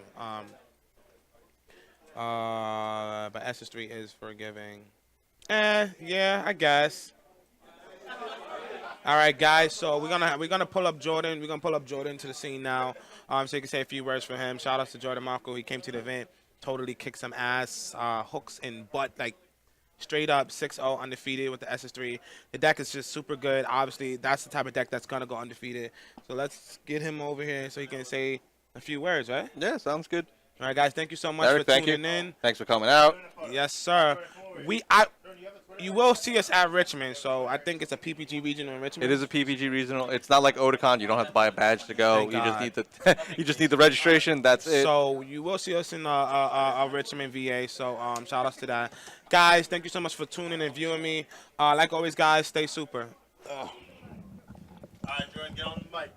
But SS3 is forgiving. Yeah, I guess. All right, guys. So we're gonna pull up Jordan. We're gonna pull up Jordan to the scene now. So you can say a few words for him. Shout out to Jordan Markle. He came to the event, totally kicked some ass, hooks and butt, like straight up 6-0 undefeated with the SS3. The deck is just super good. Obviously, that's the type of deck that's gonna go undefeated. So let's get him over here so he can say a few words, right? Yeah, sounds good. All right, guys. Thank you so much for tuning in. Thanks for coming out. Yes, sir. You will see us at Richmond, so I think it's a PBG regional in Richmond. It is a PBG regional. It's not like Otakon. You don't have to buy a badge to go. You just need the registration. That's it. So you will see us in Richmond, VA. So shout outs to that, guys. Thank you so much for tuning and viewing me. Like always, guys, stay super. All right, Jordan, get on the mic.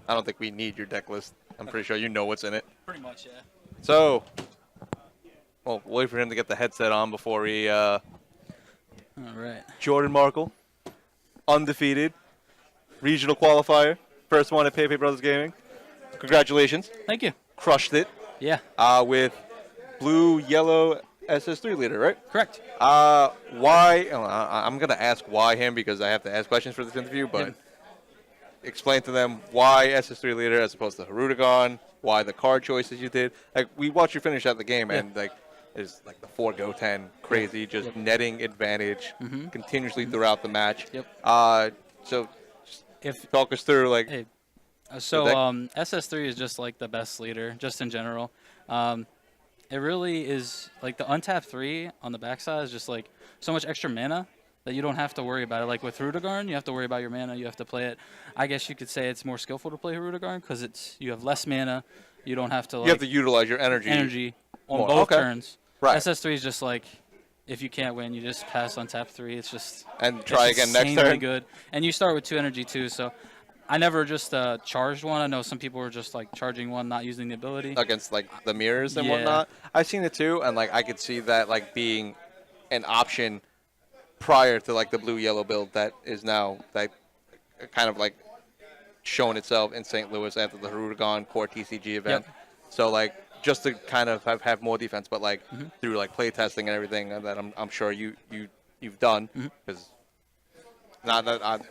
I don't think we need your deck list. I'm pretty sure you know what's in it. Pretty much, yeah. So, well, wait for him to get the headset on before he. All right. Jordan Markle, undefeated, regional qualifier, first one at Paipay Brothers Gaming. Congratulations. Thank you. Crushed it. Yeah. With blue, yellow SS3 leader, right? Correct. Why? I'm gonna ask why him because I have to ask questions for this interview, but. Yeah. Explain to them why SS3 leader as opposed to Harudagon, why the card choices you did. Like we watched you finish out the game, and like is like the 4-go-10, crazy, just netting advantage continuously throughout the match. Yep. So If talk us through like hey, deck. SS3 is just like the best leader, just in general. It really is like the untap 3 on the backside is just like so much extra mana that you don't have to worry about it. Like with Rudigarn, you have to worry about your mana. You have to play it. I guess you could say it's more skillful to play Rudigarn because you have less mana. You don't have to like you have to utilize your energy on more. both Okay. turns. Right. SS3 is just like if you can't win, you just pass on tap 3. It's just and try it's again next insanely turn. good. And you start with 2 energy too, so I never just charged one. I know some people were just like charging one, not using the ability. Against like the mirrors and Yeah. whatnot. I've seen it too, and like I could see that like being an option prior to like the blue-yellow build that is now that kind of like shown itself in St. Louis after the Rudigarn core TCG event. Yep. So like just to kind of have more defense, but like through like play testing and everything that I'm sure you've done because not that I'm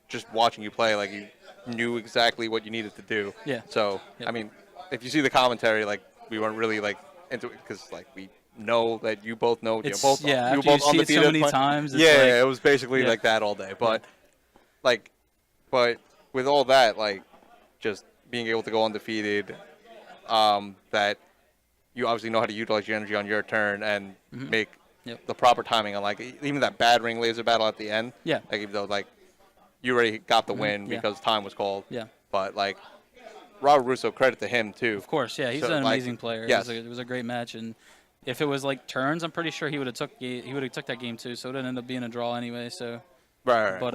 just watching you play, like you knew exactly what you needed to do. Yeah. So Yep. I mean, if you see the commentary, like we weren't really like into it because like we know that you both know It's, you're both yeah, you after both you see it so undefeated many play- times, it's Yeah, like, it was basically yeah. like that all day. But like, but with all that, like just being able to go undefeated, that you obviously know how to utilize your energy on your turn and make Yep. the proper timing on like even that bad ring laser battle at the end. Yeah. Like even though like you already got the win yeah. because time was called. Yeah. But like Robert Russo, credit to him too. Of course, yeah, he's So, an like, amazing player. yes. It was a great match, and if it was like turns, I'm pretty sure he would have took that game too. So it didn't end up being a draw anyway. So, Right. but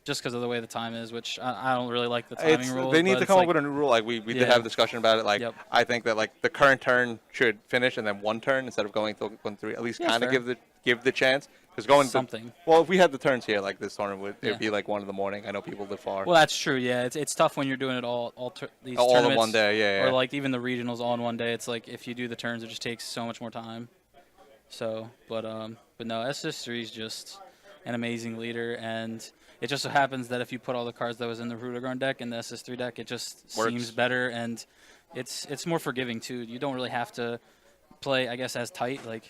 just because of the way the time is, which I don't really like the timing rules. They need but to it's come like, up with a new rule. Like we did Yeah. have a discussion about it. Like Yep. I think that like the current turn should finish and then one turn instead of going to 1-3. At least Yeah, kind of fair. give the chance because going something. well, if we had the turns here like this tournament, Yeah. it'd be like 1 in the morning. I know people live far. Well, that's true. Yeah, it's tough when you're doing it these All in tournaments, one day, yeah, Or yeah. like even the regionals all in one day. It's like if you do the turns, it just takes so much more time. So, but no, SS3 is just an amazing leader, and it just so happens that if you put all the cards that was in the Rudigarn deck in the SS3 deck, it just Works. seems better, and it's more forgiving too. You don't really have to play, I guess, as tight. Like,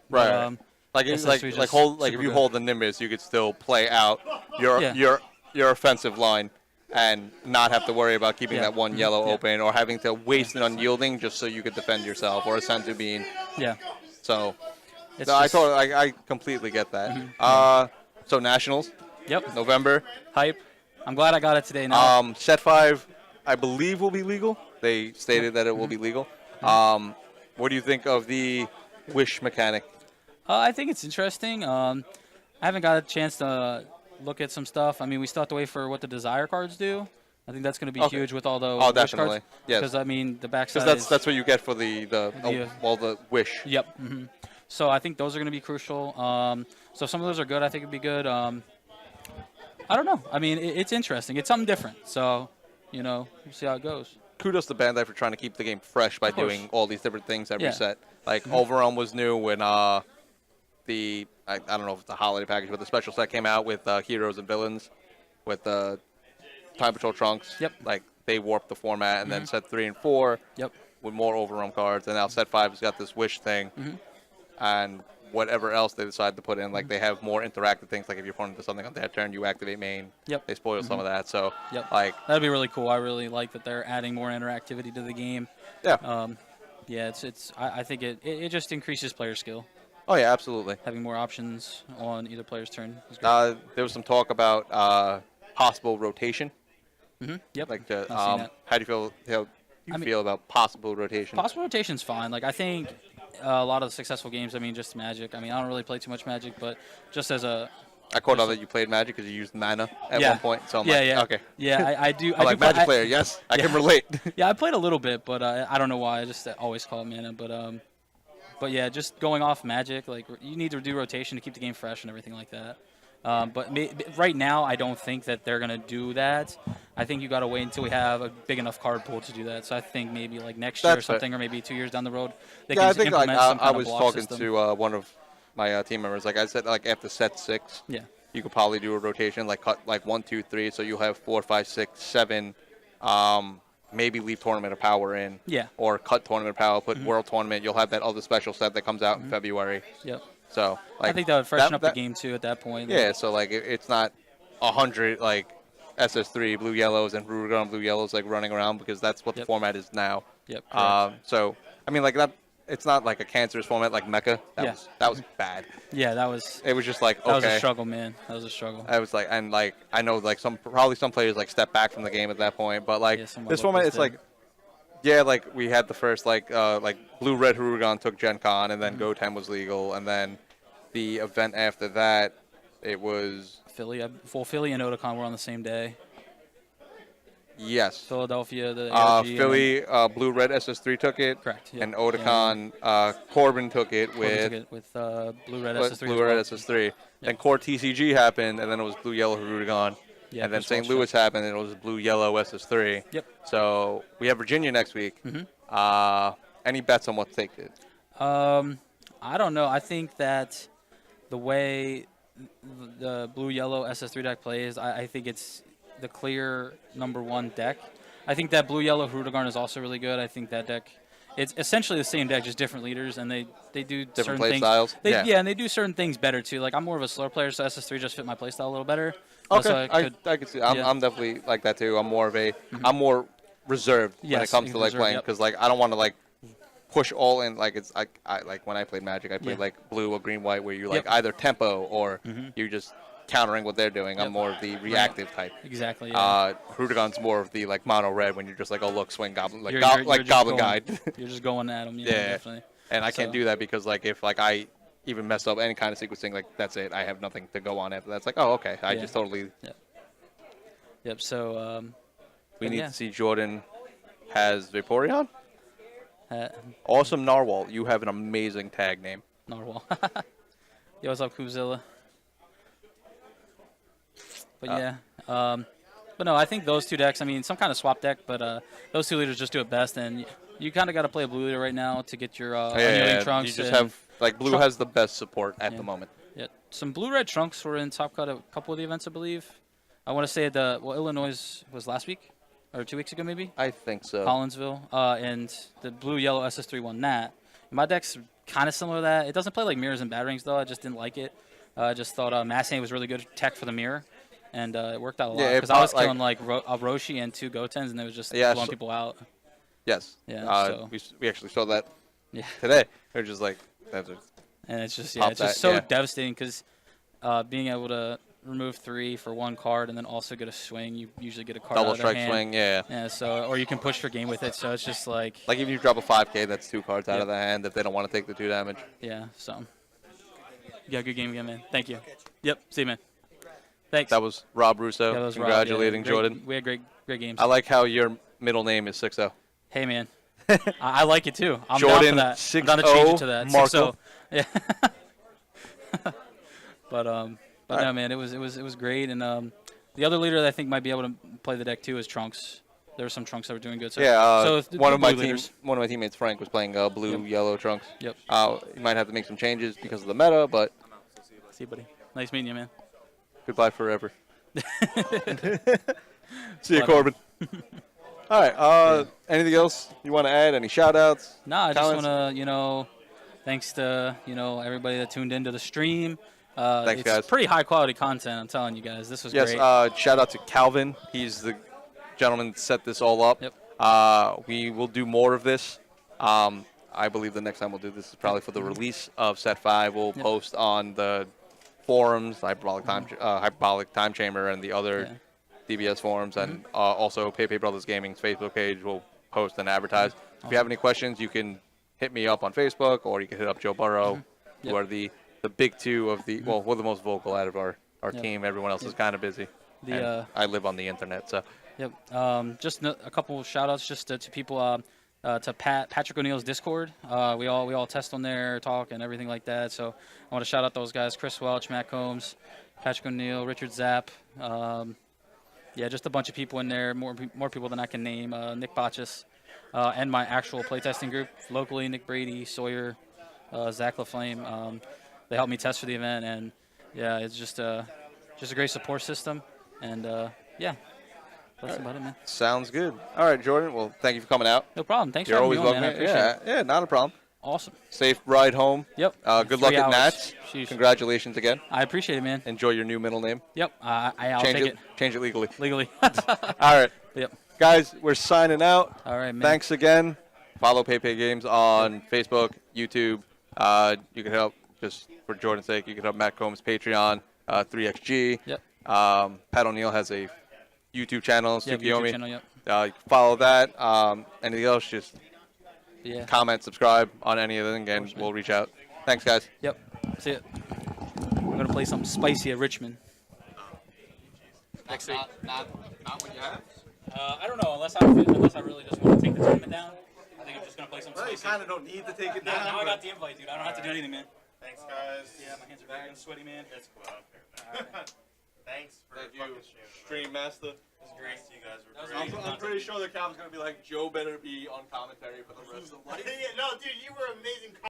Right. but, like SS3 like just hold like if super you good. hold the Nimbus, you could still play out your Yeah. your offensive line and not have to worry about keeping Yeah. that one yellow Yeah. open or having to waste an unyielding just so you could defend yourself or a Senzu Bean. yeah, So it's no, just, I completely get that. So nationals, yep, November. hype. I'm glad I got it today. Now, Set 5, I believe will be legal. They stated that it will be legal. What do you think of the wish mechanic? I think it's interesting. I haven't got a chance to look at some stuff. I mean, we still have to wait for what the desire cards do. I think that's going to be Okay. huge with all the Oh, wish definitely. cards. Yes. Because I mean, the backside. Because is, that's what you get for the wish. Yep. So I think those are going to be crucial. So if some of those are good, I think it'd be good. I don't know. I mean, it's interesting. It's something different. So, we'll see how it goes. Kudos to Bandai for trying to keep the game fresh by Of course. doing all these different things every Yeah. set. Like Overwhelm was new when I don't know if it's a holiday package, but the special set came out with heroes and villains with Time Patrol Trunks. Yep. Like they warped the format, and then set 3 and 4 Yep. with more Overwhelm cards, and now set 5 has got this wish thing, and whatever else they decide to put in, like they have more interactive things. Like if your opponent does something on their turn, you activate main. Yep. They spoil some of that. So Yep. like That'd be really cool. I really like that they're adding more interactivity to the game. yeah. Yeah, I think it just increases player skill. Oh yeah, absolutely. Having more options on either player's turn is great. There was some talk about possible rotation. Yep. Like the, I've seen that. how do you feel? How you I mean- feel about possible rotation? Possible rotation's fine. Like I think a lot of the successful games. I mean, just Magic. I mean, I don't really play too much Magic, but just as a I caught on that you played Magic because you used mana at Yeah. one point. So I'm yeah, like, yeah, okay. yeah. I do. I'm like do play- Magic player. Yes, I can relate. Yeah, I played a little bit, but I don't know why. I just always call it mana. But yeah, just going off Magic, like you need to do rotation to keep the game fresh and everything like that. But right now, I don't think that they're gonna do that. I think you got to wait until we have a big enough card pool to do that. So I think maybe like next year or That's fair. something, or maybe 2 years down the road, they Yeah, I can think like implement some I kind was of block talking system. to one of my team members. Like I said, like after set 6, Yeah. you could probably do a rotation, like cut like 1, 2, 3. So you'll have 4, 5, 6, 7 maybe leave Tournament of Power in. Yeah. Or cut Tournament of Power, put World Tournament. You'll have that other special set that comes out in February. Yep. So like, I think that would freshen up the game too at that point. Yeah. So like it's not 100 like SS3 blue yellows and Rurugan blue yellows like running around because that's what the format is now. Yep. Correct. So I mean like that. It's not like a cancerous format like Mecha. That was bad. Yeah, that was. It was just like okay. That was a struggle, man. That was a struggle. I was like, and like I know like some players like step back from the game at that point, but like this format, it's like, yeah, like we had the first like blue red Rurugan took Gen Con, and then Goten was legal, and then the event after that, it was Philly. Philly and Otakon were on the same day. Yes. Philadelphia, the ARG, Philly, blue red SS3 took it. Correct. Yeah. And Otakon, Corbin took it with blue red SS3. Blue red SS3. Then Core TCG happened, and then it was blue yellow Rurugan. Yeah, and then St. Louis happened, and it was blue yellow SS3. Yep. So we have Virginia next week. Any bets on what to take it? I don't know. I think that the way the blue yellow SS3 deck plays, I think it's the clear #1 deck. I think that blue yellow Rurugan is also really good. I think that deck, it's essentially the same deck, just different leaders, and they do different certain play things. styles. And they do certain things better too. Like I'm more of a slower player, so SS3 just fit my playstyle a little better. Okay, So I can see. I'm definitely like that too. I'm more of a I'm more reserved when it comes to like playing because like I don't want to like push all in. Like it's I like when I played Magic, I played like blue or green white, where you like either tempo or you just countering what they're doing. I'm more of the reactive type. Exactly. Yeah. Rurugan's more of the like mono red when you're just like, oh look, swing goblin, like You're Goblin going, Guide. You're just going at them. Yeah, definitely. And I can't do that because like if like I even mess up any kind of sequencing, like that's it. I have nothing to go on after that. It's like, oh okay, I just totally. Yep. So we need to see Jordan has Vaporeon. Uh, Awesome Narwhal. You have an amazing tag name. Narwhal. Yo, what's up, Kuzilla? But yeah, but no, I think those two decks. I mean, some kind of swap deck, but those two leaders just do it best. And you kind of got to play a blue leader right now to get your Trunks. You just have like blue has the best support at the moment. Yeah, some blue-red Trunks were in top cut at a couple of the events, I believe. I want to say Illinois was last week or 2 weeks ago, maybe. I think so. Collinsville, and the blue-yellow SS3 won that. My deck's kind of similar to that. It doesn't play like mirrors and batarangs though. I just didn't like it. I just thought Massane was really good tech for the mirror. And it worked out a lot because I was killing like a Roshi and 2 Gotens, and it was just blowing people out. Yes. Yeah. We actually saw that Yeah. today. They're just like that's And it's just it's just so devastating because being able to remove 3 for 1 card and then also get a swing, you usually get a card double out of their strike hand. swing, yeah. Yeah. So or you can push for game with it. So it's just like if you drop a 5K, that's 2 cards out of the hand if they don't want to take the 2 damage. Yeah. So you got a good game again, man. Thank you. Yep. See you, man. Thanks. That was Rob Russo. That was congratulating Rob, yeah. Jordan. We had great games. I like how your middle name is 6-0. Hey, man. I like it too. I'm Jordan down for that. I'm down to change it to that. Markle. 6-0. Yeah. but no, man, it was great. And the other leader that I think might be able to play the deck too is Trunks. There were some Trunks that were doing good. So, one of my teammates, Frank, was playing blue yellow Trunks. Yep. You might have to make some changes because of the meta, but see you, buddy. Nice meeting you, man. Goodbye forever. See you, Corbin. All right. Anything else you want to add? Any shout-outs? No, I just want to, thanks to, everybody that tuned into the stream. Thanks, guys. It's pretty high-quality content, I'm telling you guys. This was great. Yes, shout-out to Calvin. He's the gentleman that set this all up. Yep. We will do more of this. I believe the next time we'll do this is probably for the release of Set 5. We'll post on the forums, Hyperbolic Time Chamber, and the other DBS forums, and also Paipay Brothers Gaming's Facebook page will post and advertise. If you have any questions, you can hit me up on Facebook, or you can hit up Joe Burrow, who are the big two of the, well, we're the most vocal out of our team. Everyone else is kind of busy. I live on the internet, so. Yep. Just a couple shout-outs just to people, to Patrick O'Neill's Discord. We all test on there, talk, and everything like that. So I want to shout out those guys: Chris Welch, Matt Combs, Patrick O'Neill, Richard Zapp. Just a bunch of people in there. More people than I can name. Nick Botchus, and my actual playtesting group locally: Nick Brady, Sawyer, Zach LaFlame. They helped me test for the event, and it's just a great support system. And That's about it, man. Sounds good. All right, Jordan. Well, thank you for coming out. No problem. Thanks You're for always having me on, welcome. man. I appreciate it. Yeah, not a problem. Awesome. Safe ride home. Yep. Good luck 3 at hours. Nats. Sheesh. Congratulations again. I appreciate it, man. Enjoy your new middle name. Yep. I'll Change take it. Change it legally. legally. All right, Yep. guys. We're signing out. All right, man. Thanks again. Follow Paipay Games on Facebook, YouTube. You can help just for Jordan's sake. You can help Matt Combs' Patreon, 3xG. Yep. Pat O'Neill has a YouTube channel, Yep, Tsukiyomi. YouTube channel, yep. You can follow that. Anything else, just Yeah. comment, subscribe on any of them, and we'll reach out. Thanks, guys. Yep. See it. We're gonna play something spicy at Richmond. Next week. Not what you have. I don't know unless I really just want to take the tournament down. I think I'm just gonna play something spicy. kind of don't need to take it down. Now I got the invite, dude. I don't have to do anything, man. Thanks, guys. Yeah, my hands are freaking sweaty, man. That's cool. Thanks for Thank you, fucking streaming. Stream Master. It was great. You guys were That was great. amazing. I'm pretty sure the Calvin's gonna be like, Joe better be on commentary for the rest of the Yeah, no, dude, you were amazing.